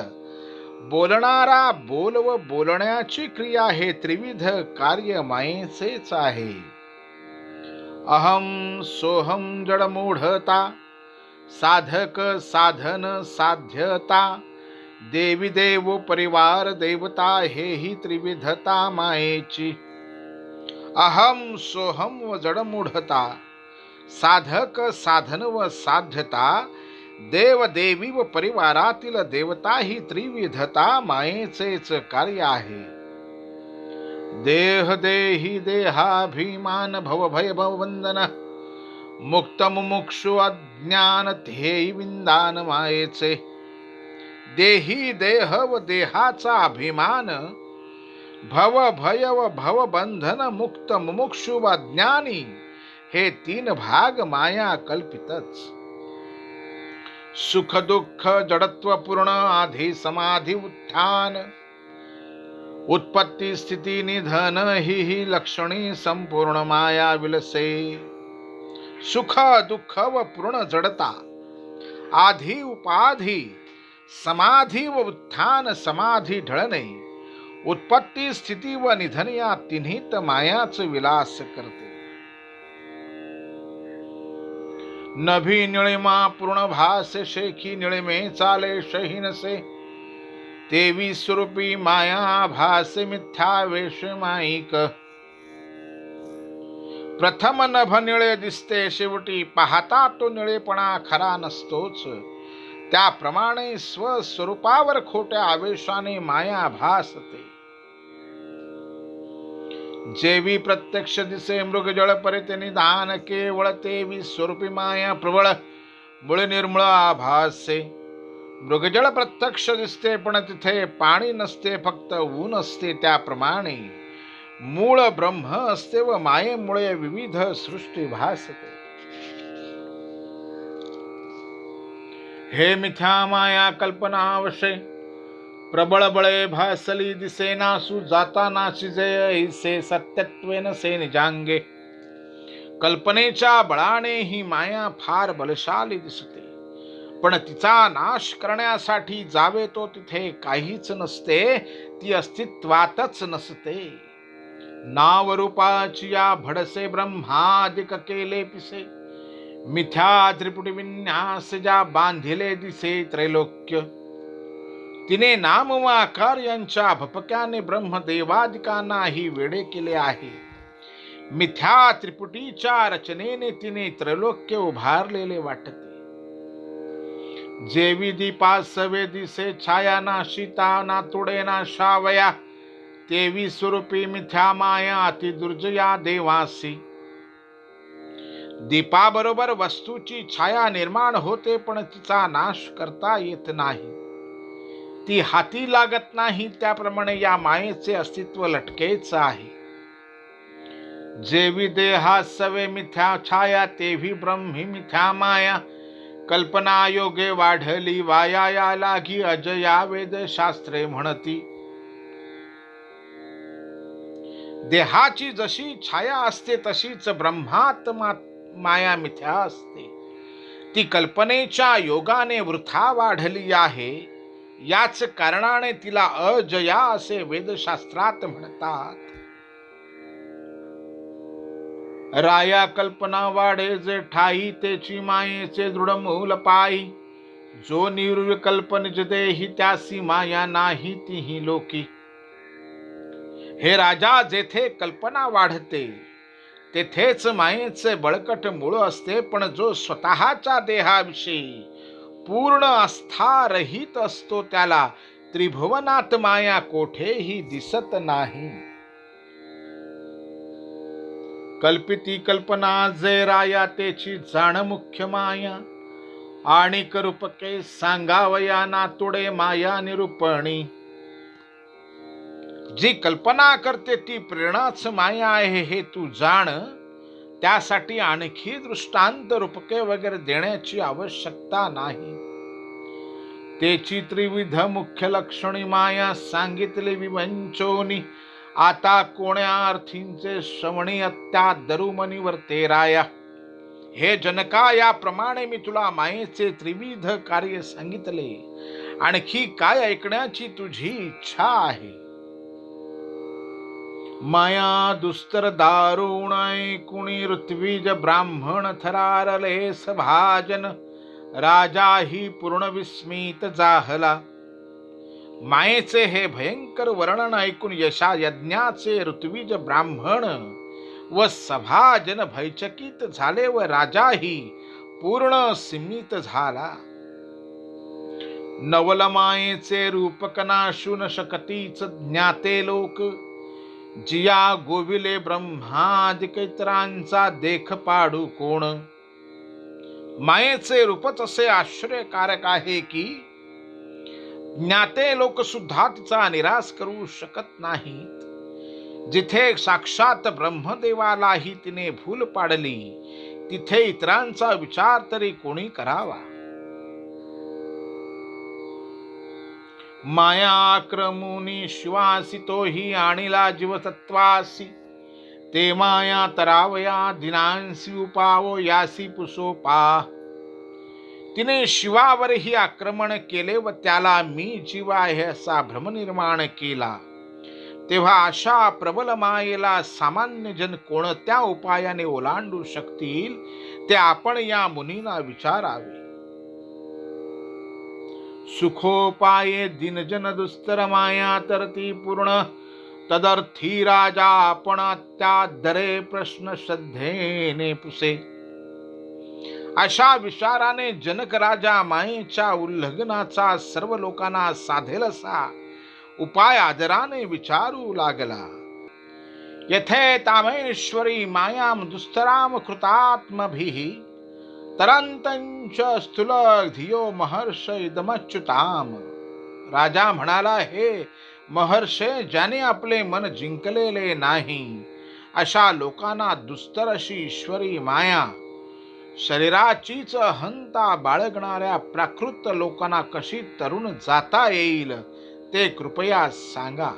बोलणारा बोल व बोलण्याची क्रिया हे त्रिविध कार्य मायेचेच आहे. अहम सोहम जडमूढता साधक साधन साध्यता देवी देव परिवार देवता हे ही त्रिविधता मायेची. अहम सोहम व जडमूढता साधक साधन व साध्यता देव देवी व परिवारातील देवता ही त्रिविधता मायेचेच कार्य आहे. देह देही देहाभिमान भवभय भवबंधन मुक्त मुमुक्षु अज्ञान ध्येयी विंदान मायेचे. देही देह व देहाचा अभिमान भव भय व भवबंधन मुक्त मुमुक्षु व अज्ञानी हे तीन भाग माया कल्पितच. सुख दुःख जडत्व पूर्ण आधी समाधी उत्थान उत्पत्ती स्थिती निधन ही लक्षणी संपूर्ण माया विलसे. सुख दुःख व पूर्ण जडता आधी उपाधी समाधी व उत्थान समाधी ढळणे उत्पत्ती स्थिती व निधन या तिन्हीत मायाच विलास करते. नभी निळिमा पूर्ण भास शेखी निळिमे चाले शहीनसे तेवी स्वरूपी माया भास मिथ्या वेश माईक. प्रथम नभ निळे दिसते शेवटी पाहता तो निळेपणा खरा नसतोच. त्याप्रमाणे स्वस्वरूपावर खोट्या आवेशाने माया भासते. जेवी प्रत्यक्ष दिसे मृगजळ परिते निदान केवळ तेवी स्वरूपी माया प्रबळ मूळ निर्मळ आभासे. मृगजळ प्रत्यक्ष दिसते पण तिथे पाणी नसते फक्त ऊन असते. त्याप्रमाणे मूळ ब्रह्म असते व मायेमुळे विविध सृष्टी भासते. हे मिथ्या माया कल्पनावशे प्रबळ बळे भासली दिसे नासू जाता नाशी जय ऐसे सत्यत्वेन से निजांगे. कल्पनेच्या बळाने ही माया फार बलशाली दिसते पण तिचा नाश करण्यासाठी जावे तो तिथे काहीच नसते. ती अस्तित्वातच नसते. नाव रूपाची या भडसे ब्रह्मादिक केले पिसे मिथ्या त्रिपुटी विन्यास ज्या बांधिले दिसे त्रैलोक्य. तिने नाम व आकार यांच्या भपक्याने ब्रह्मदेवादिकांनाही वेडे केले आहे. मिथ्या त्रिपुटीच्या रचनेने तिने त्रैलोक्य उभारलेले वाटते. जेवी दीपासवे दिसे छाया नाशिता ना तुडे ना शावया तेवी स्वरूपी मिथ्या माया अति दुर्जया देवासी. दीपाबरोबर वस्तूची छाया निर्माण होते पण तिचा नाश करता येत नाही. ती हाती लागत नाही. त्याप्रमाणे या मायेचे अस्तित्व लटकेच आहे. जेवी देहासवे मिथ्या छाया तेवी ब्रह्मी मिथ्या माया. कल्पना योगे वाढली वाया या लागी अजया वेद शास्त्रे म्हणती. देहाची जशी छाया असते तशीच ब्रह्मात माया मिथ्या असते. ती कल्पनेच्या योगाने वृथा वाढली आहे. याच कारणाने तिला अजया असे वेदशास्त्रात म्हणतात. राया कल्पना वाढे जे ठाई तेची मायेचे दृढ मूल पायी. जो निर्विकल्प निज देही त्यासी माया नाही तीही लोकी. हे राजा, जेथे कल्पना वाढते तेथेच मायेचे बळकट मूळ असते. पण जो स्वतःच्या देहाविषयी पूर्ण आस्थारहित असतो त्याला त्रिभुवनात माया कोठेही दिसत नाही. कल्पिती कल्पना जे राया तेची जाण मुख्य माया. आणि रूपके सांगावया नातुडे माया निरूपणी. जी कल्पना करते ती प्रेरणाच माया आहे हे तू जाण. त्यासाठी आणखी दृष्टांत रूपके वगैरे देण्याची आवश्यकता नाही. तेची त्रिविध मुख्य लक्षणी माया सांगितले विवंचोनी. आता कोण्या अर्थींचे श्रवणी अत्या दरुमनीवर तेराया. हे जनका, याप्रमाणे मी तुला मायेचे त्रिविध कार्य सांगितले. आणखी काय ऐकण्याची तुझी इच्छा आहे? माया दुस्तर दारुण ऐकुणी ऋत्विज ब्राह्मण थरारले सभाजन. राजा ही पूर्ण विस्मित जाहला. मायेचे हे भयंकर वर्णन ऐकून यशा यज्ञाचे ऋत्विज ब्राह्मण व सभाजन भयचकित झाले व राजाही पूर्ण सीमित झाला. नवल मायेचे रूपक नाशू न शकतीच ज्ञाते लोक. जिया गोविले ब्रह्मादिक इतरांचा देख पाडू कोण. मायेचे रूपच असे आश्चर्यकारक आहे की ज्ञाते लोक सुद्धा तिचा निराश करू शकत नाहीत. जिथे साक्षात ब्रह्मदेवालाही तिने भूल पाडली, तिथे इतरांचा विचार तरी कोणी करावा. माया आक्रमुनी शिवासी तोही आणिला जीवसत्वासी. ते माया तरावया दिनांसी उपावो यासी पुसोपा. तिने शिवावरही आक्रमण केले व त्याला मी जीव आहे असा भ्रम निर्माण केला. तेव्हा अशा प्रबल मायेला सामान्य जन कोणत्या उपायाने ओलांडू शकतील ते आपण या मुनींना विचारावे. सुखोपाये दिनजन दुस्तर माया तरती पूर्ण. तदर्थी राजा आपण त्या दरे प्रश्न श्रद्धेने पुसे. अशा विचाराने जनक राजा मायेच्या उल्लंघनाचा सर्व लोकांना साधेल असा उपाय आदराने विचारू लागला. यथे तामेश्वरी मायाम दुस्तराम कृतात्मभिः तरंतंच स्थूल धियो महर्ष इदमच्युताम. राजा म्हणाला, हे महर्षे, ज्याने आपले मन जिंकलेले नाही अशा लोकांना दुस्तर अशी ईश्वरी माया शरीराचीच अहंता बाळगणाऱ्या प्राकृत लोकांना कशी तरुण जाता येईल ते कृपया सांगा.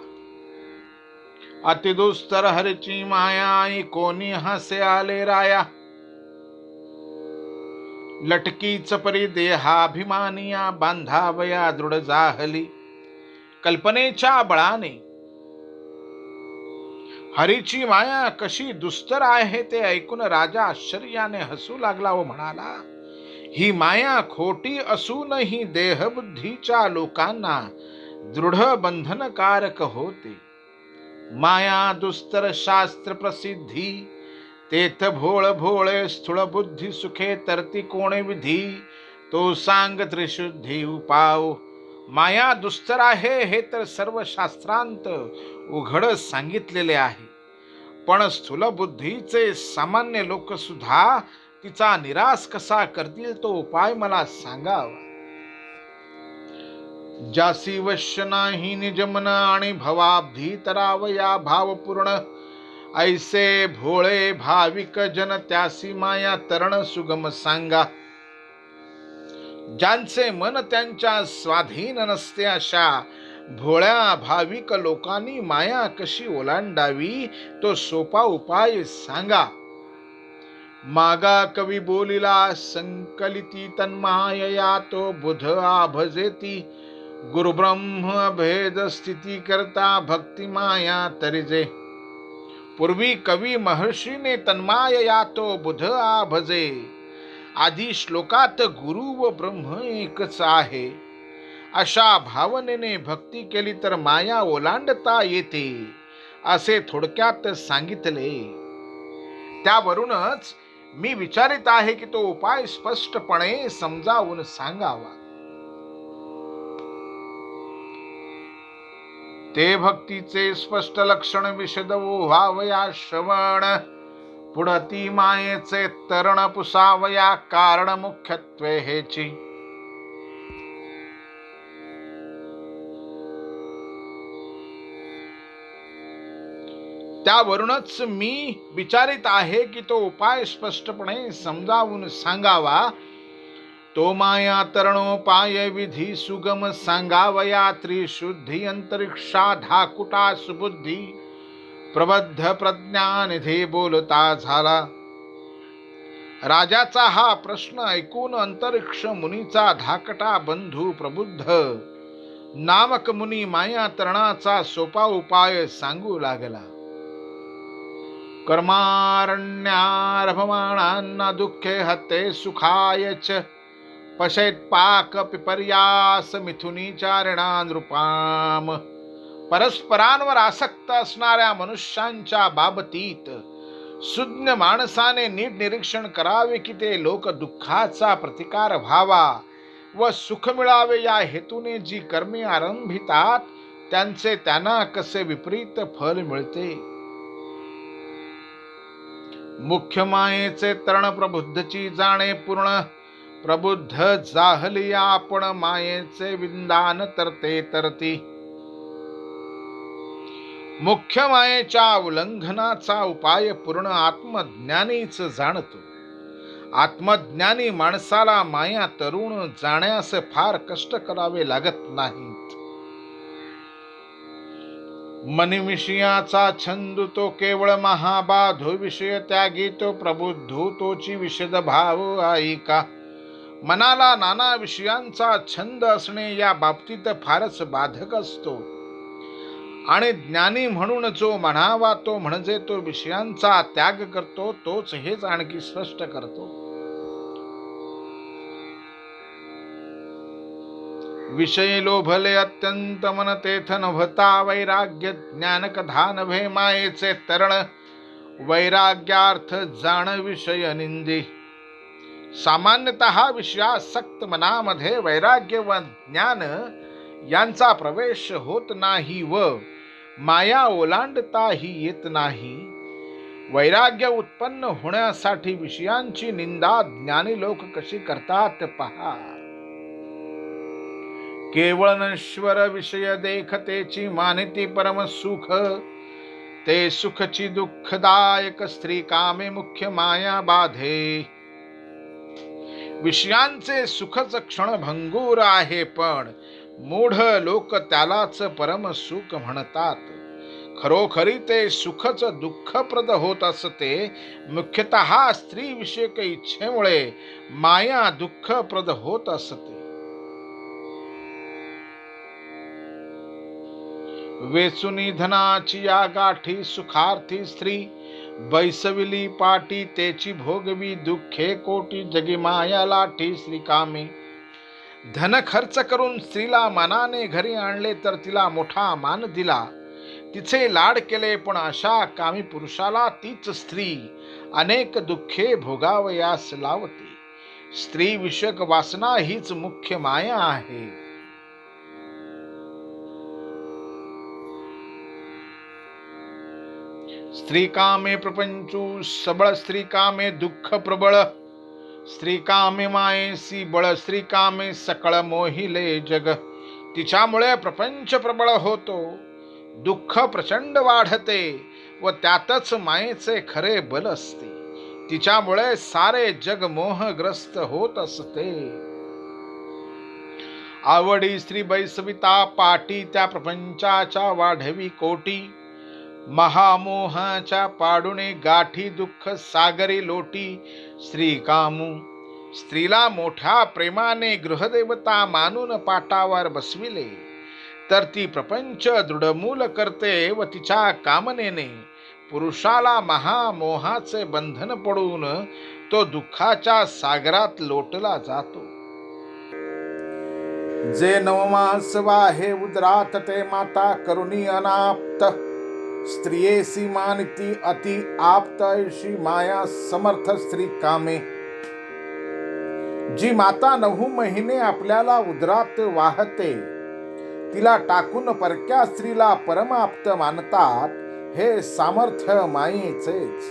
अतिदुस्तर हरची माया कोणी हसे आले राया. लटकीच परी देहाभिमानिया बांधावया दृढ जाहली. कल्पनेच्या बळाने हरीची माया कशी दुस्तर आहे ते ऐकून राजा आश्चर्याने हसू लागला व म्हणाला, ही माया खोटी असूनही देहबुद्धीच्या लोकांना दृढ बंधनकारक होते. माया दुस्तर शास्त्र प्रसिद्धी. तेथ भोळ भोळे स्थूळ बुद्धी सुखे तरती कोणे विधी. तो सांग त्रिशुद्धी उपाव. माया दुस्तर आहे हे तर सर्व शास्त्रांत उघड सांगितलेले आहे. पण स्थूल बुद्धीचे सामान्य लोक सुद्धा तिचा निराश कसा करतील तो उपाय मला सांगावा. जासी वश्य नाही निजमन आणि भवाब्धी तरावया भावपूर्ण. ऐसे भोळे भाविक जन त्यासी माया तरण सुगम सांगा. ज्यांचे मन त्यांच्या स्वाधीन नसते अशा भोळ्या भाविक लोकांनी माया कशी ओलांडावी तो सोपा उपाय सांगा. मागा कवी बोलिला संकलिती तन्मायया तो बुध आभजेती. गुरुब्रह्म भेद स्थिती करता भक्ती माया तरिजे. पूर्वी कवी महर्षीने तन्मायया तो बुध आभजे आधी श्लोकात गुरु व ब्रह्म एकच आहे अशा भावनेने भक्ती केली तर माया ओलांडता येते असे थोडक्यात सांगितले. त्यावरूनच मी विचारित आहे की तो उपाय स्पष्टपणे समजावून सांगावा. ते भक्तीचे स्पष्ट लक्षण विशद व्हावया श्रवण. पुढती मायेचे तरण पुसावया कारण मुख्यत्वे हेची. त्यावरूनच मी विचारित आहे की तो उपाय स्पष्टपणे समजावून सांगावा. तो माया तरणोपाय विधी सुगम सांगावया त्रिशुद्धी अंतरिक्षा धाकुटा सुबुद्धी प्रबद्ध प्रज्ञानिधी बोलता झाला. राजाचा हा प्रश्न ऐकून अंतरिक्ष मुनीचा धाकटा बंधू प्रबुद्ध नामक मुनी माया तरणाचा सोपा उपाय सांगू लागला. कर्मारण्यारभमाणांना दुःखे हते सुखायच पशेत पाक पिपर्यास मिथुनीचारणा नृपाम. परस्परांवर आसक्त असणाऱ्या मनुष्यांच्या बाबतीत सुज्ञ माणसाने नीट निरीक्षण करावे की ते लोक दुःखाचा प्रतिकार व्हावा व सुख मिळावे या हेतूने जी कर्मे आरंभितात त्यांचे त्यांना कसे विपरीत फल मिळते. मुख्य मायेचे तरण प्रबुद्धची जाणे पूर्ण. प्रबुद्ध जाहली आपण मायेचे विंदान तरते तरती. मुख्य मायेच्या उल्लंघनाचा उपाय पूर्ण आत्मज्ञानीच जाणतो. आत्मज्ञानी माणसाला माया तरुण जाण्यास फार कष्ट करावे लागत नाहीत. मनिविषयाचा छंद तो केवळ महाबाधो विषय त्यागी तो प्रबुद्धो तोची विशद भाव ऐका. मनाला नाना विषयांचा छंद असणे या बाबतीत फारच बाधक असतो आणि ज्ञानी म्हणून जो म्हणावा तो म्हणजे तो विषयांचा त्याग करतो तोच हेच आणखी स्पष्ट करतो. विषय लोभले अत्यंत मन तेथ नभता वैराग्य ज्ञान कथा नभे मायेचे तरण वैराग्यार्थ जाण विषय निंदी. सामान्यतः विषयासक्त मनामध्ये वैराग्य व ज्ञान यांचा प्रवेश होत नाही व माया ओलांडताही येत नाही. वैराग्य उत्पन्न होण्यासाठी विषयांची निंदा ज्ञानी लोक कशी करतात पहा. केवळ नश्वर विषय देखतेची मानिती परम सुख ते सुखची दुःखदायक स्त्री कामे मुख्य माया बाधे. विषयांचे सुखच क्षणभंगूर आहे पण मूढ लोक त्यालाच परम सुख म्हणतात. खरोखरी ते सुखच दुःखप्रद होत असते. मुख्यतः स्त्री विषयक इच्छेमुळे माया दुःखप्रद होत असते. वेचुनी धनाची या गाठी सुखार्थी स्त्री बैसविली पाटी तेची भोगवी दुःखे कोटी जगी माया लाठी श्रीकामी. धन खर्च करून स्त्रीला मनाने घरी आणले तर तिला मोठा मान दिला, तिचे लाड केले पण अशा कामी पुरुषाला तीच स्त्री अनेक दुःखे भोगावयास लावते. स्त्री विषयक वासना हीच मुख्य माया आहे. स्त्री कामे प्रपंचू सबळ स्त्री कामे दुःख प्रबळ. स्त्री कामे मायेसी बळ स्त्री कामे सकळ मोहिले जग. तिच्यामुळे प्रपंच प्रबळ होतो, दुःख प्रचंड वाढते व त्यातच मायेचे खरे बल असते. तिच्यामुळे सारे जग मोहग्रस्त होत असते. आवडी स्त्री बैसविता पाटी त्या प्रपंचाच्या वाढवी कोटी. महामोहाच्या पाडुणे गाठी दुःख सागरी लोटी. स्त्री कामू स्त्रीला मोठ्या प्रेमाने गृहदेवता मानून पाटावर बसविले तर ती प्रपंच दृढमूल करते व तिच्या कामनेने पुरुषाला महामोहाचे बंधन पडून तो दुःखाच्या सागरात लोटला जातो. जे नवमास वाहे उदरात ते माता करुणी अनाप्त. स्त्रियेसी मानिती अति आप्त ऐशी माया समर्थ स्त्री कामे. जी माता 9 महिने आपल्याला उदरात वाहते तिला टाकून परक्या स्त्रीला परमाप्त मानतात, हे सामर्थ्य मायेचेच.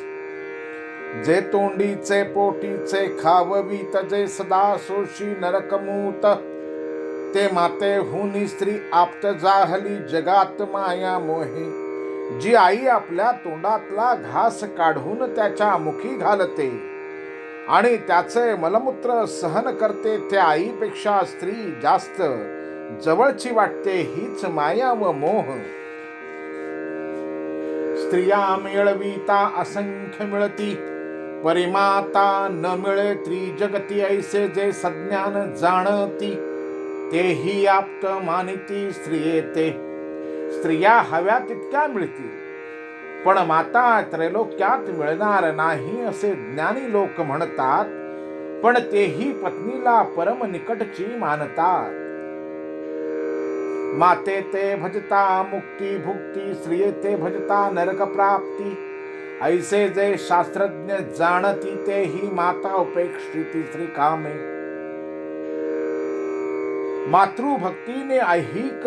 जे तोंडीचे पोटीचे खाववीत जे सदा सोशी नरकमूत. ते माते हुनी स्त्री आप्त जाहली जगात माया मोहे. जी आई आपल्या तोंडातला घास काढून त्याच्या मुखी घालते आणि त्याचे मलमूत्र सहन करते त्या आईपेक्षा स्त्री जास्त जवळची वाटते. हीच माया व मोह. स्त्रिया मिळविता असंख्य मिळती, परिमाता न मिळे त्रिजगती. ऐसे जे सज्ञान जाणती, तेही आप्त मानिती स्त्रियेते. स्त्रिया हव्या तितक्या मिळतील, पण माता त्रैलोक्यात मिळणार नाही असे ज्ञानी लोक म्हणतात. पण तेही पत्नीला परम निकटची मानतात. माते ते भजता मुक्ती भुक्ती, स्त्रिये ते भजता नरक प्राप्ती. ऐसे जे शास्त्रज्ञ जाणती, तेही माता उपेक्षिती स्त्री कामे. मातृभक्तीने ऐहिक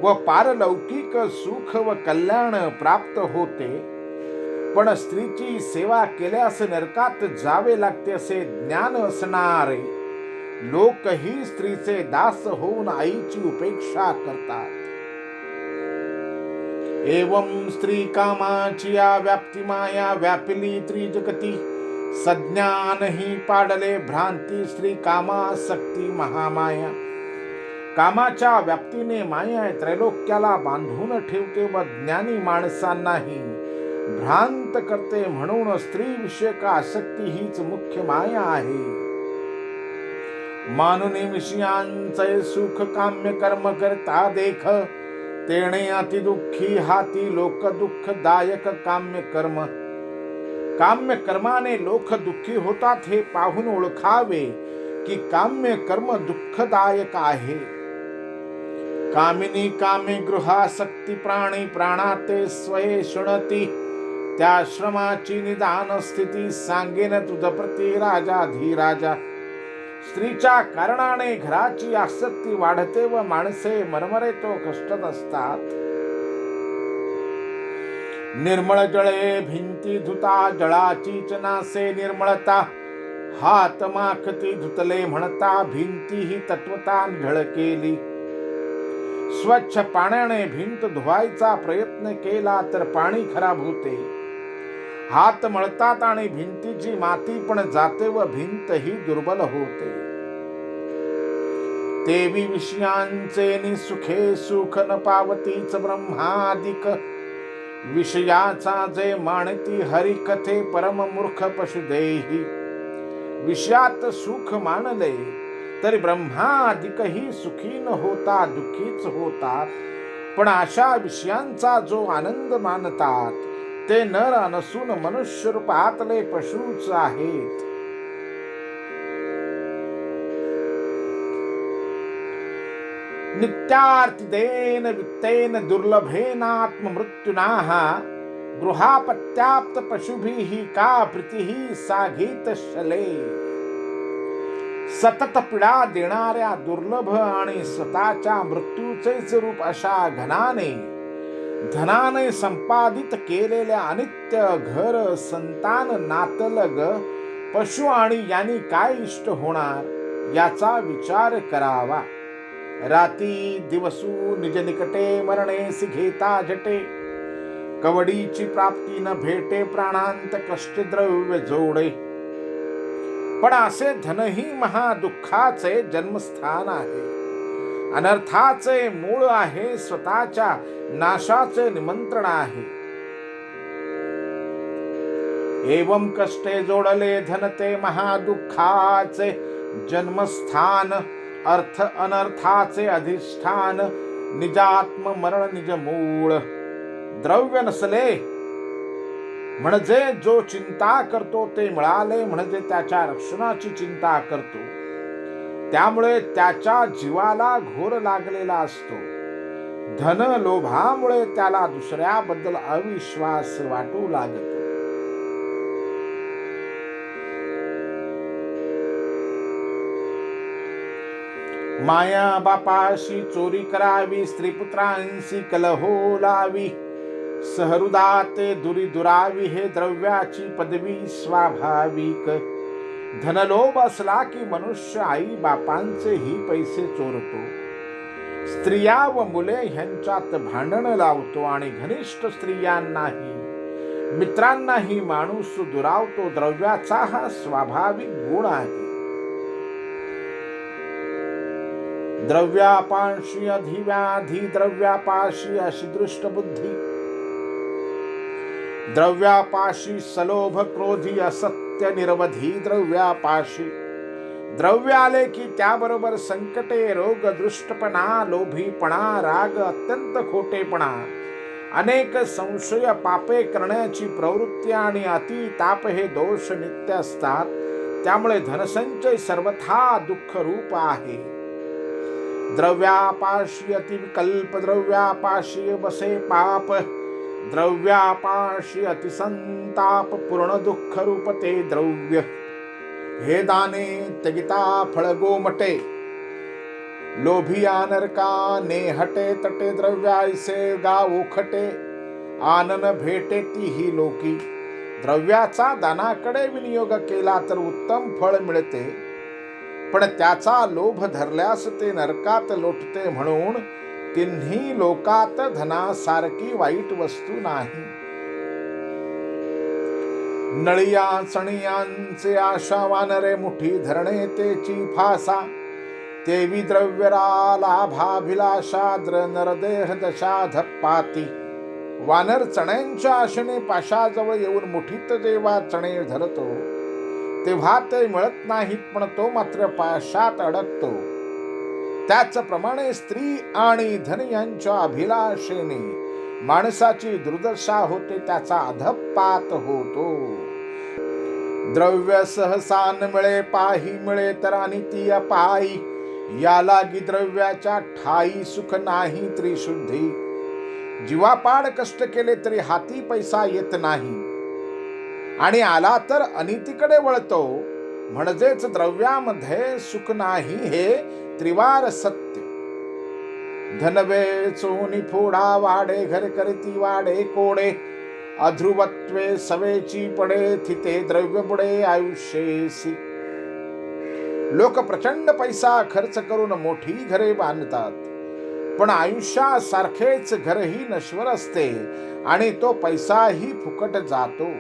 व पारलौकिक सुख व कल्याण प्राप्त होते, पण स्त्रीची सेवा केल्यास नरकात जावे लागते असे ज्ञान असणारे लोकही स्त्रीचे दास होऊन आईची उपेक्षा करतात. एवं स्त्री कामाची या व्याप्ती माया व्यापिली त्रिजगती. सज्ञान ही पाडले भ्रांती, स्त्री कामासक्ती महामाया. कामाच्या व्याप्तीने माया त्रैलोक्याला बांधून ठेवते व ज्ञानी माणसांनाही भ्रांत करते. म्हणून स्त्री विषयक आसक्ती हीच मुख्य माया आहे. मानुनी विषयांचे सुख काम्य कर्म करता देख, तेणे अति दुःखी हाती लोक दुःखदायक काम्य कर्म. काम्य कर्माने लोक दुःखी होतात हे पाहून ओळखावे की काम्य कर्म दुःखदायक आहे. कामिनी कामे गृहासक्ती प्राणी प्राणाते स्वये शुणती. त्या श्रमाची निदान स्थिती सांगेन तुझप्रती राजा धीराजा. स्त्रीच्या कारणाने घराची आसक्ती वाढते व माणसे मरमरेतो कष्टात असतात. निर्मळ जळे भिंती धुता, जळाचीच नासे निर्मळता. हात माखती धुतले म्हणता, भिंती ही तत्वता ढळकेली. स्वच्छ पाण्याने भिंत धुवायचा प्रयत्न केला तर पाणी खराब होते. हात मळतात आणि भिंतीची माती पण जाते व भिंत ही दुर्बल होते. तेवी विषयांचे निसुखे सुख न पावतीच ब्रह्मादिक. विषयाचा जे मानती हरिकथे परम मूर्ख पशुदेही. विषयात सुख मानले तरी ब्रह्मादिकही सुखी न होता दुःखीच होतात. पण अशा विषयांचा जो आनंद मानतात ते नर नसून मनुष्य रूपातले पशुच आहेत. नित्यार्तिदेन वित्तेन दुर्लभेनात्म मृत्युनाः. गृहापत्याप्त पशुभिः का प्रीतिः साघित शले. सतत पीडा देणाऱ्या दुर्लभ आणि स्वतःच्या मृत्यूचेच रूप अशा धनाने संपादित केलेल्या अनित्य घर संतान नातलग पशु आणि यांनी काय इष्ट होणार याचा विचार करावा. राती दिवसू निज निकटे मरणेसी घेता झटे. कवडीची प्राप्ती न भेटे प्राणांत कष्ट द्रव्य जोडे. पण असे धनही महादुःखाचे जन्मस्थान आहे. अनर्थाचे मूळ आहे. स्वतःच्या नाशाचे निमंत्रण आहे. एवं कष्टे जोडले धन ते महादुःखाचे जन्मस्थान. अर्थ अनर्थाचे अधिष्ठान. निजात्म मरण निज मूळ. द्रव्य नसले म्हणजे जो चिंता करतो ते मिळाले म्हणजे त्याच्या रक्षणाची चिंता करतो. त्यामुळे त्याच्या जीवाला घोर लागलेला असतो. धन लोभामुळे त्याला दुसऱ्याबद्दल अविश्वास वाटू लागतो. माया बापाशी चोरी करावी. स्त्रीपुत्रांशी कलहो लावी. सहृदाते दुरी दुरावी. हे द्रव्याची पदवी स्वाभाविक. धनलोभ असला की मनुष्य आई बापांचेही पैसे चोरतो. स्त्रिया व मुले ह्यांच्यात भांडण लावतो आणि घनिष्ठ स्त्रियांनाही मित्रांनाही माणूस दुरावतो. द्रव्याचा हा स्वाभाविक गुण आहे. द्रव्यापाशी अधिव्याधी, द्रव्यापाशी अशी दृष्ट बुद्धी, द्रव्यापाशी सलोभ क्रोधी असत्य निरवधी, द्रव्यापाशी द्रव्य आले की त्याबरोबर संकटे, रोग, दृष्टपणा, लोभीपणा, राग, अत्यंत खोटेपणा, अनेक संशय, पापे करण्याची प्रवृत्ती आणि अति ताप हे दोष नित्य असतात. त्यामुळे धनसंचय सर्वथा दुःख रूप आहे. द्रव्यापाशी अतिविकल्प, द्रव्यापाशी बसे पाप, द्रव्यापाशी अतिसंताप, पूर्ण दुःख रूप ते द्रव्य. हे दाने तगिता फळ गोमटे, लोभिया नरका नेहटे तटे, द्रव्यायसे गाव उखटे, आनन भेटे तीही लोकी. द्रव्याचा दानाकडे विनियोग केला तर उत्तम फळ मिळते, पण त्याचा लोभ धरल्यास ते नरकात लोटते. म्हणून तिन्ही लोकात धनासारखी वाईट वस्तू नाही. नळिया चणियांचे आशा वानरे, मुठी धरणे तेची फासा, तेवी द्रव्यरा लाभाभिलाषा, नरदेह दशा धप्पाती. वानर चण्यांच्या आशेने पाशाजवळ येऊन मुठीत जेव्हा चणे धरतो तेव्हा ते मिळत नाहीत, पण तो मात्र पाशात अडकतो. त्याचप्रमाणे स्त्री आणि धन यांच्या अभिलाषेने माणसाची दुर्दशा होते, त्याचा अधपात होतो. द्रव्य सहसा न मिळे, पाही मिळे तर अनिती अपायी, या लागी द्रव्याच्या ठाई सुख नाही त्रिशुद्धी. जीवापाड कष्ट केले तरी हाती पैसा येत नाही, आणि आला तर अनितीकडे वळतो. म्हणजेच द्रव्यामध्ये सुख नाही हे त्रिवार सत्य. धनवे चोनी फोडा वाडे, घर करती वाडे कोडे, अध्रुवत्वे सवेची पडे, थिते द्रव्य बुडे आयुष्येसी. लोक प्रचंड पैसा खर्च करून मोठी घरे बांधतात, पण आयुष्यासारखेच घरही नश्वर असते आणि तो पैसाही फुकट जातो.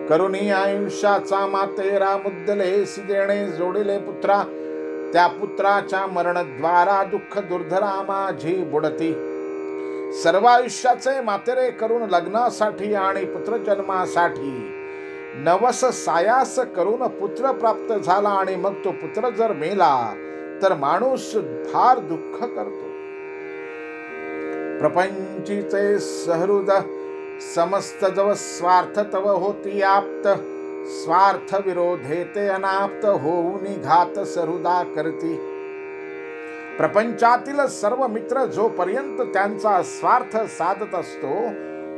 करुणी आयुष्याचा मातेरा, मुद्दलेसी देणे जोडिले पुत्रा, त्या पुत्राच्या मरणद्वारा दुःख दुर्धरा माझी बुडती. सर्व आयुष्याचे मातेरे करून लग्नासाठी आणि पुत्रजन्मासाठी नवस सायास करून पुत्र प्राप्त झाला, आणि मग तो पुत्र जर मेला तर माणूस फार दुःख करतो. प्रपंचीचे सहृद समस्त जव स्वार्थ तव होती आप्त, स्वार्थ विरोधे ते अनाप्त, होऊन घात सहृदा करती. प्रपंचातील सर्व मित्र जोपर्यंत त्यांचा स्वार्थ साधत असतो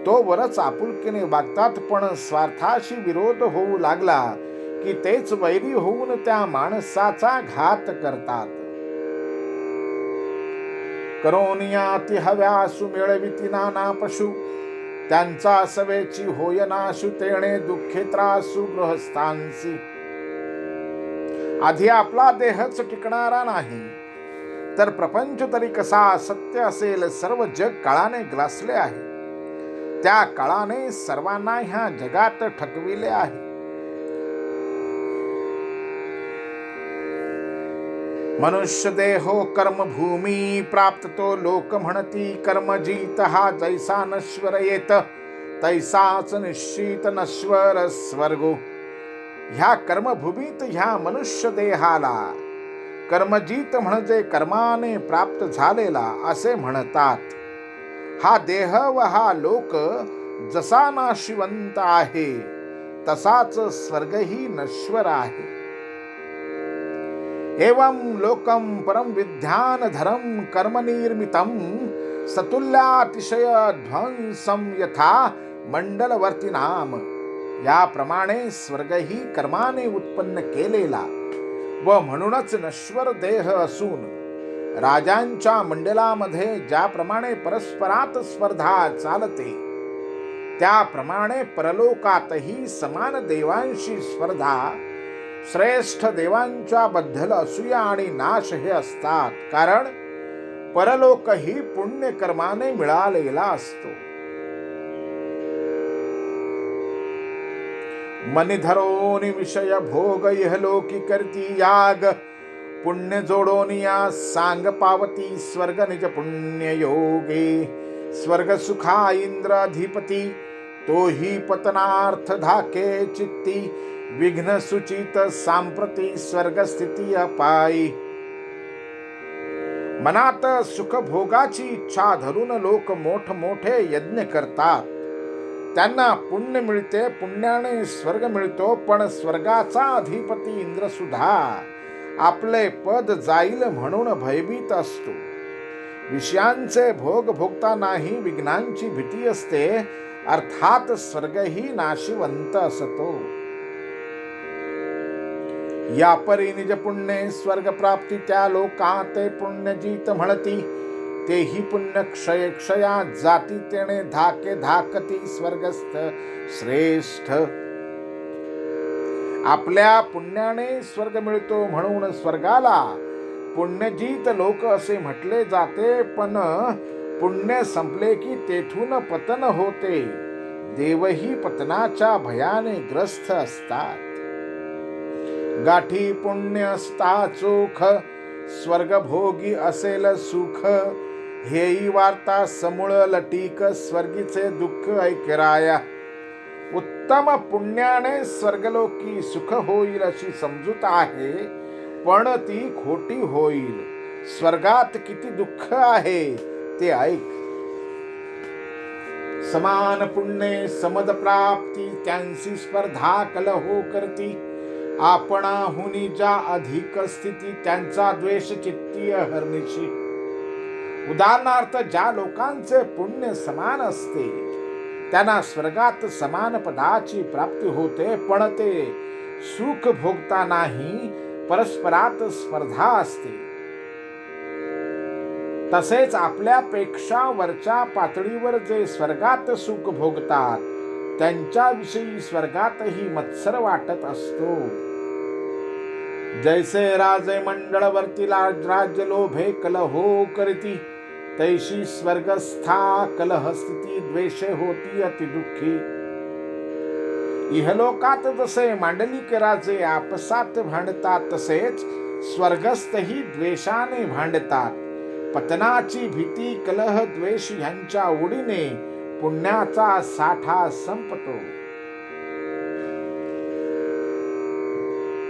तोवरच आपुलकीने वागतात, पण स्वार्थाशी विरोध होऊ लागला की तेच वैरी होऊन त्या माणसाचा घात करतात. करोनिया ती हव्यासु मिळविती नाना पशु, त्यांचा सवेची होय नाशु, तेणे दुःखे त्रासु गृहस्थांसी. आधी आपला देहच टिकणारा नाही तर प्रपंच तरी कसा सत्य असेल. सर्व जग काळाने ग्रासले आहे, त्या काळाने सर्वांना ह्या जगात ठकविले आहे. मनुष्य देहो कर्मभूमी प्राप्त, तो लोक म्हणती कर्मजीत. हा जैसा नश्वर येत तैसाच निश्चित नश्वर स्वर्गो. ह्या कर्मभूमीत ह्या मनुष्य देहाला कर्मजीत म्हणजे कर्माने प्राप्त झालेला असे म्हणतात. हा देह व हा लोक जसा नाशिवंत आहे तसाच स्वर्गही नश्वर आहे. एवं लोकं परम विद्यान धरम कर्मनिर्मितं, सतुल्यातिशय ध्वंसं यथा मंडलवर्तीनाम. याप्रमाणे स्वर्गही कर्माने उत्पन्न केलेला व म्हणूनच नश्वर देह असून राजांच्या मंडलामध्ये ज्याप्रमाणे परस्परात स्पर्धा चालते त्याप्रमाणे परलोकातही समान देवांशी स्पर्धा, श्रेष्ठ देवांच्या बद्दल असूया आणि नाश हे असतात. कारण परलोकही पुण्यकर्माने मिळालेला असतो. मनी धरोनी विषय भोग इहलोकी करती याग, पुण्य जोडोनिया सांग पावती स्वर्ग निज पुण्य योगे. स्वर्ग सुखा इंद्राधिपती तोही पतनार्थ धाके चित्ती, विघ्न सुचित सांप्रती स्वर्ग स्थिती अपाई. मनात सुखभोगाची इच्छा धरून लोक मोठमोठे यज्ञ करतात. त्यांना पुण्य मिळते, पुण्याने स्वर्ग मिळतो. पण स्वर्गाचा अधिपती इंद्र सुद्धा आपले पद जाईल म्हणून भयभीत असतो. विषयांचे भोग भोगतानाही विघ्नांची भीती असते. अर्थात स्वर्गही नाशिवंत असतो. या परी निज पुण्ये स्वर्ग प्राप्ती त्या लोका ते पुण्यजीत म्हणती. तेही पुण्य क्षय क्षया जाती तेणे धाके धाकती स्वर्गस्थ श्रेष्ठ. आपल्या पुण्याने स्वर्ग मिळतो म्हणून स्वर्गाला पुण्यजीत लोक असे म्हटले जाते. पण पुण्य संपले की तेथून पतन होते. देवही पतनाच्या भयाने ग्रस्त असतात. गाठी पुण्य असता चोख स्वर्ग भोगी असेल सुख. हेही वार्ता समूळ लटीक स्वर्गीचे दुःख ऐकराया. उत्तम पुण्याने स्वर्गलोकी सुख होईल अशी समजूत आहे, पण ती खोटी होईल. स्वर्गात किती दुःख आहे ते ऐक. समान पुण्ये समद प्राप्ती त्यांची स्पर्धा कलहो करती. आपणाहुनी ज्या अधिक स्थिती त्यांचा द्वेष चित्ती हरनिशी. उदाहरणार्थ ज्या लोकांचे पुण्य समान असते त्यांना स्वर्गात समान पदाची प्राप्ती होते, पण ते सुख भोगतानाही परस्परात स्पर्धा असते. तसेच आपल्यापेक्षा वरच्या पातळीवर जे स्वर्गात सुख भोगतात त्यांच्याविषयी स्वर्गातही मत्सर वाटत असतो. जैसे राजे मंडळवर्ती राज्य लोभे कलहो करती, तैशी स्वर्गस्था कलह स्थिती द्वेषे होती अति दुःखी. इहलोकात जसे मांडलिक राजे आपसात भांडतात तसेच स्वर्गस्थही द्वेषाने भांडतात. पतनाची भीती कलह द्वेष यांच्या ओढीने पुण्याचा साठा संपतो.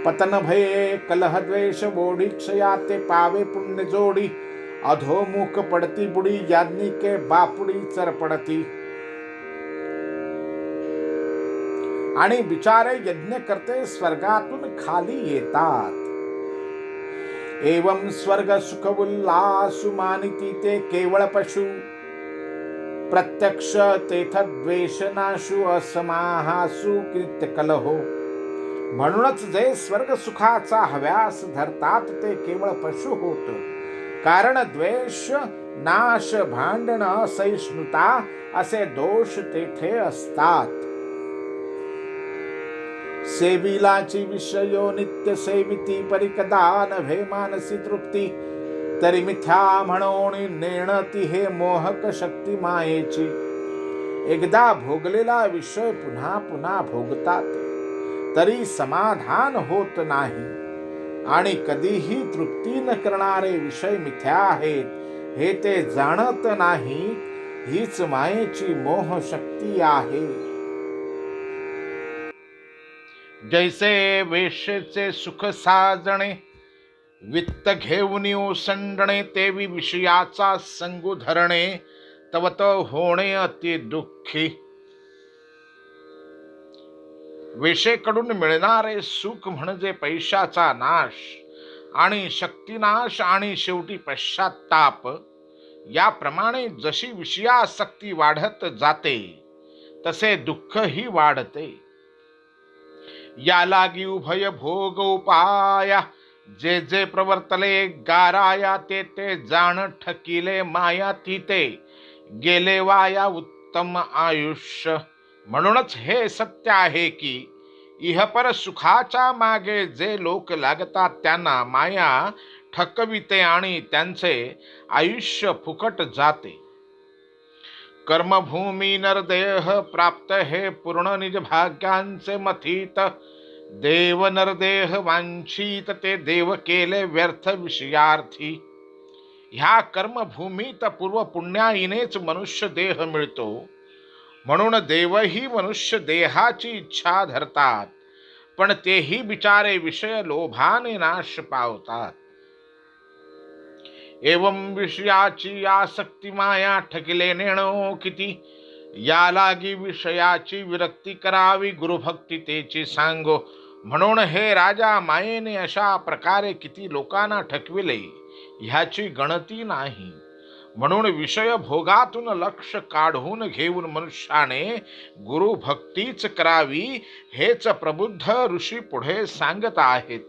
पतन भये कलह द्वेष बोडी क्षया ते पावे पुण्य जोडी. अधोमुख पडती बुडी याज्ञिके बापुडी चरपडती. आणि बिचारे यज्ञ करते स्वर्गातून खाली येतात. एवं स्वर्ग सुख उल्लासु मानिती ते केवळ पशु. प्रत्यक्ष तेथ द्वेष नाशु असमाहासु कृत्य कलहो. म्हणूनच जे स्वर्ग सुखाचा हव्यास धरतात ते केवळ पशु होत. कारण द्वेष नाश भांडण असहिष्णुता असे दोष तेथे असतात. सेविलाची विषयो नित्य सेविती परिकदा नभे मानसी तृप्ती. तरी मिथ्या म्हणून नेणती हे मोहक शक्ती मायेची. एकदा भोगलेला विषय पुन्हा पुन्हा भोगतात तरी समाधान होत नाही. आणि कधीही तृप्ती न करणारे विषय मिथ्या आहेत हे ते जाणत नाही. हीच मायेची मोह शक्ती आहे. जैसे वेश्येचे सुख साजणे वित्त घेऊन ओसंडणे, तेवी विषयाचा संगू धरणे तवत होणे अति दुःखी. वेश्येकडून मिळणारे सुख म्हणजे पैशाचा नाश आणि शक्तिनाश आणि शेवटी पश्चाताप. याप्रमाणे जशी विषयासक्ती वाढत जाते तसे दुःखही वाढते. या लागी उभय भोग उपाया, जे जे प्रवर्तले गाराया ते ते जाण ठकिले माया तिथे गेले वाया उत्तम आयुष्य. म्हणूनच हे सत्य आहे की इहपर सुखाच्या मागे जे लोक लागतात त्यांना माया ठकविते आणि त्यांचे आयुष्य फुकट जाते. कर्मभूमी नरदेह प्राप्त हे पूर्ण निज भाग्यांचे मथित. देव नरदेह वांछित ते देव केले व्यर्थ विषयार्थी. ह्या कर्मभूमीत पूर्व पुण्याईनेच मनुष्य देह मिळतो, म्हणून देवही मनुष्य देहाची इच्छा धरतात, पण तेही बिचारे विषय लोभाने नाश पावतात. एवं विषयाची आसक्ती माया ठकिले नेणो किती. या लागी विषयाची विरक्ती करावी गुरुभक्ती तेची सांगो. म्हणून हे राजा, मायेने अशा प्रकारे किती लोकांना ठकविले ह्याची गणती नाही. म्हणून विषय भोगातून लक्ष काढून घेऊन मनुष्याने गुरुभक्तीच करावी, हेच प्रबुद्ध ऋषी पुढे सांगत आहेत.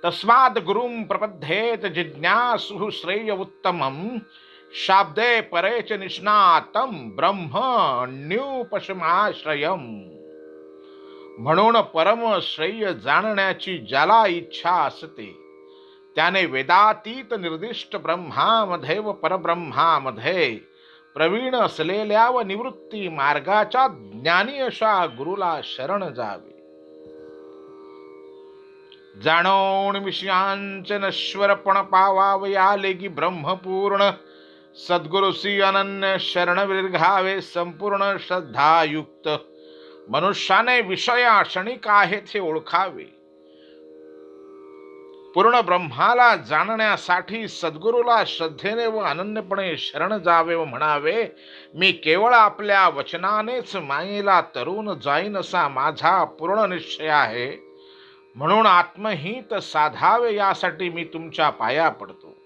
तस्माद् गुरुं प्रपद्येत जिज्ञासुः श्रेय उत्तमं. शाब्दे परे च निष्णातं ब्रह्मण्युपशमाश्रयम्. म्हणून परम श्रेय जाणण्याची ज्याला इच्छा असते, त्याने वेदातीत निर्दिष्ट ब्रह्मामध्ये व परब्रह्मामध्ये प्रवीण असलेल्या व निवृत्ती मार्गाच्या ज्ञानी अशा गुरुला शरण जावे. जाणून विषयांचे नश्वरपण पावावया लेगी ब्रह्मपूर्ण. सद्गुरुसी अनन्य शरण विरघावे संपूर्ण श्रद्धायुक्त. मनुष्याने विषय क्षणिक आहेत हे ओळखावे. पूर्ण ब्रह्माला जाणण्यासाठी सद्गुरूला श्रद्धेने व अनन्यपणे शरण जावे व म्हणावे, मी केवळ आपल्या वचनानेच मायेला तरून जाईन असा माझा पूर्ण निश्चय आहे. म्हणून आत्महित साधावे यासाठी मी तुमच्या पाया पडतो.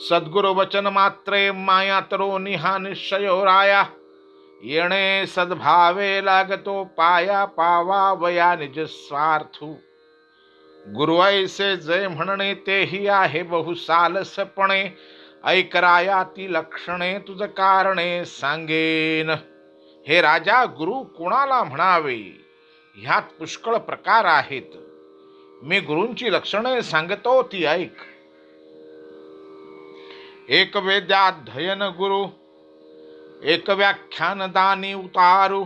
सद्गुरु वचन मात्रे माया तरो निहा निश्चय राया. येणे सद्भावे लागतो पाया पावा वया निज स्वार्थू. गुरु ऐसे जय म्हणणे तेही आहे बहु सालसपणे. ऐकराया ती लक्षणे तुझ कारणे सांगेन. हे राजा, गुरु कोणाला म्हणावे ह्यात पुष्कळ प्रकार आहेत. मी गुरूंची लक्षणे सांगतो ती ऐक. एक वेद्याध्ययन गुरु, एक व्याख्यान दानी उतारू.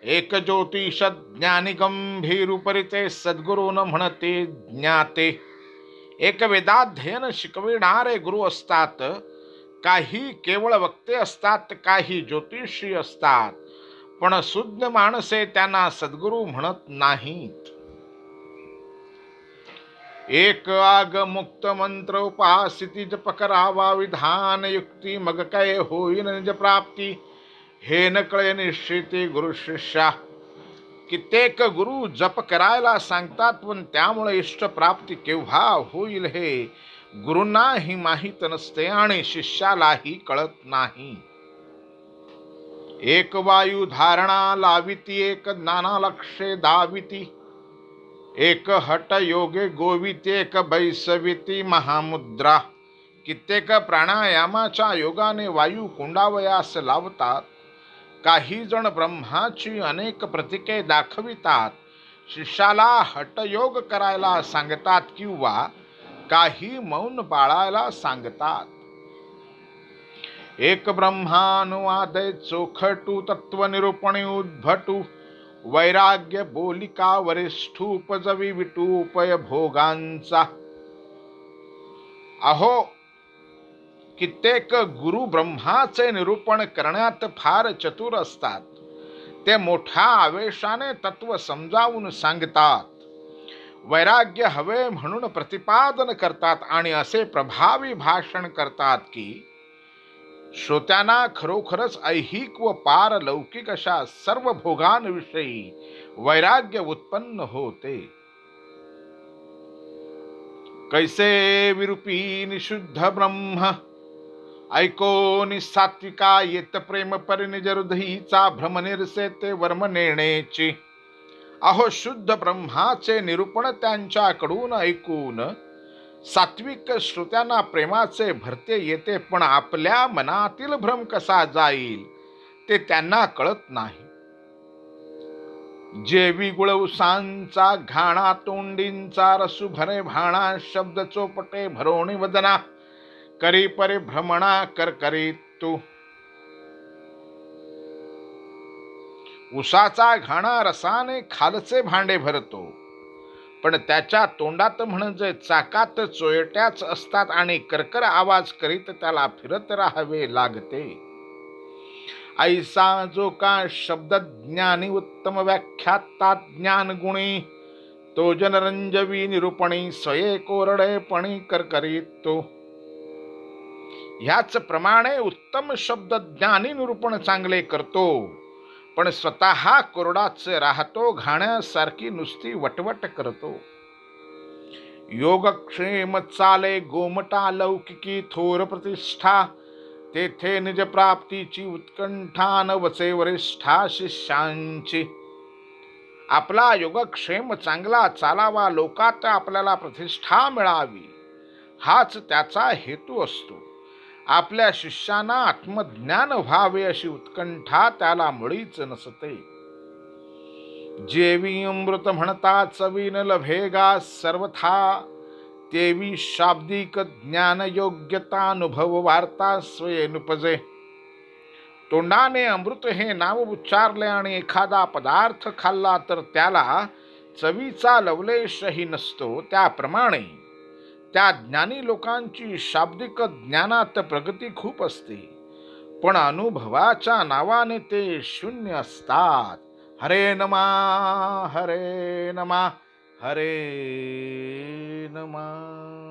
एक ज्योतिष ज्ञानी गंभीर उपरिते सद्गुरू न म्हणते ज्ञाते. एक वेदाध्ययन शिकविणारे गुरु असतात, काही केवळ वक्ते असतात, काही ज्योतिषी असतात, पण शुद्ध माणसे त्यांना सद्गुरू म्हणत नाहीत. एक आग मुक्त मंत्र उपासिती जप करावा विधान युक्ती. मग काय होईन निज प्राप्ती, हे न कळे निश्चिती गुरु शिष्या. कित्येक गुरु जप करायला सांगतात, पण त्यामुळे इष्ट प्राप्ती केव्हा होईल हे गुरूंनाही माहीत नसते आणि शिष्यालाही कळत नाही. एक वायू धारणा लाविती, एक ज्ञाना लक्षे दाविती. एक हट योगे गोविती, एक बैसविती महामुद्रा. कित्येक प्राणायामाच्या योगाने वायू कुंडावयास लावतात. काही जण ब्रह्माची अनेक प्रतीके दाखवितात. शिष्याला हटयोग करायला सांगतात किंवा काही मौन बाळायला सांगतात. एक ब्रह्मानुवादे चोखटू तत्वनिरूपणे उद्भटू. वैराग्य बोलिका वरिष्ठ उपजवी विटूपय भोगांचा. अहो, कित्येक गुरु ब्रह्माचे निरूपण करण्यात फार चतुर असतात. ते मोठ्या आवेशाने तत्व समजावून सांगतात. वैराग्य हवे म्हणून प्रतिपादन करतात आणि असे प्रभावी भाषण करतात की श्रोत्यांना खरोखरच ऐहिक व पारलौकिक अशा सर्व भोगांविषयी वैराग्य उत्पन्न होते. कैसे विरूपी निशुद्ध ब्रह्म, ऐको निसात्विका येत प्रेम परिनिज हृदयीचा भ्रम निरसे ते वर्म नेण्याची. अहो, शुद्ध ब्रह्माचे निरूपण त्यांच्याकडून ऐकून सात्विक श्रोत्यांना प्रेमाचे भरते येते, पण आपल्या मनातील भ्रम कसा जाईल ते त्यांना कळत नाही. जेवी गुळवसांचा घाणा तोंडींचा रसू भरे भाणा शब्द चोपटे भरोणी वदना करी परिभ्रमणा कर करी तू. उसाचा घाणा रसाने खालचे भांडे भरतो, पण त्याच्या तोंडात म्हणजे चाकात चोयट्याच असतात आणि करकर आवाज करीत त्याला फिरत राहावे लागते. ऐसा जो का शब्द ज्ञानी उत्तम व्याख्याता ज्ञान गुणी तो जनरंजवी निरूपणी स्वये कोरडेपणी करकरीत तो. ह्याच प्रमाणे उत्तम शब्द ज्ञानी निरूपण चांगले करतो, पण स्वतः कोरडाच राहतो, घाण्यासारखी नुसती वटवट करतो. योगक्षेम चाले गोमटा लौकिकी थोर प्रतिष्ठा तेथे निज प्राप्तीची उत्कंठा न वचे वरिष्ठा शिष्यांची. आपला योगक्षेम चांगला चालावा, लोकात आपल्याला प्रतिष्ठा मिळावी, हाच त्याचा हेतू असतो. आपल्या शिष्यांना आत्मज्ञान व्हावे अशी उत्कंठा त्याला मुळीच नसते. जेवी अमृत म्हणता चवीन लभेगा सर्वथा तेवी शाब्दिक ज्ञान योग्यता अनुभव वार्ता स्वयेनुपजे. तोंडाने अमृत हे नाव उच्चारले आणि एखादा पदार्थ खाल्ला तर त्याला चवीचा लवलेशही नसतो, त्याप्रमाणे त्या ज्ञानी लोकांची शाब्दिक ज्ञानात प्रगती खूप असते, पण अनुभवाच्या नावाने ते शून्य असतात. हरे नमा हरे नमा हरे नमा.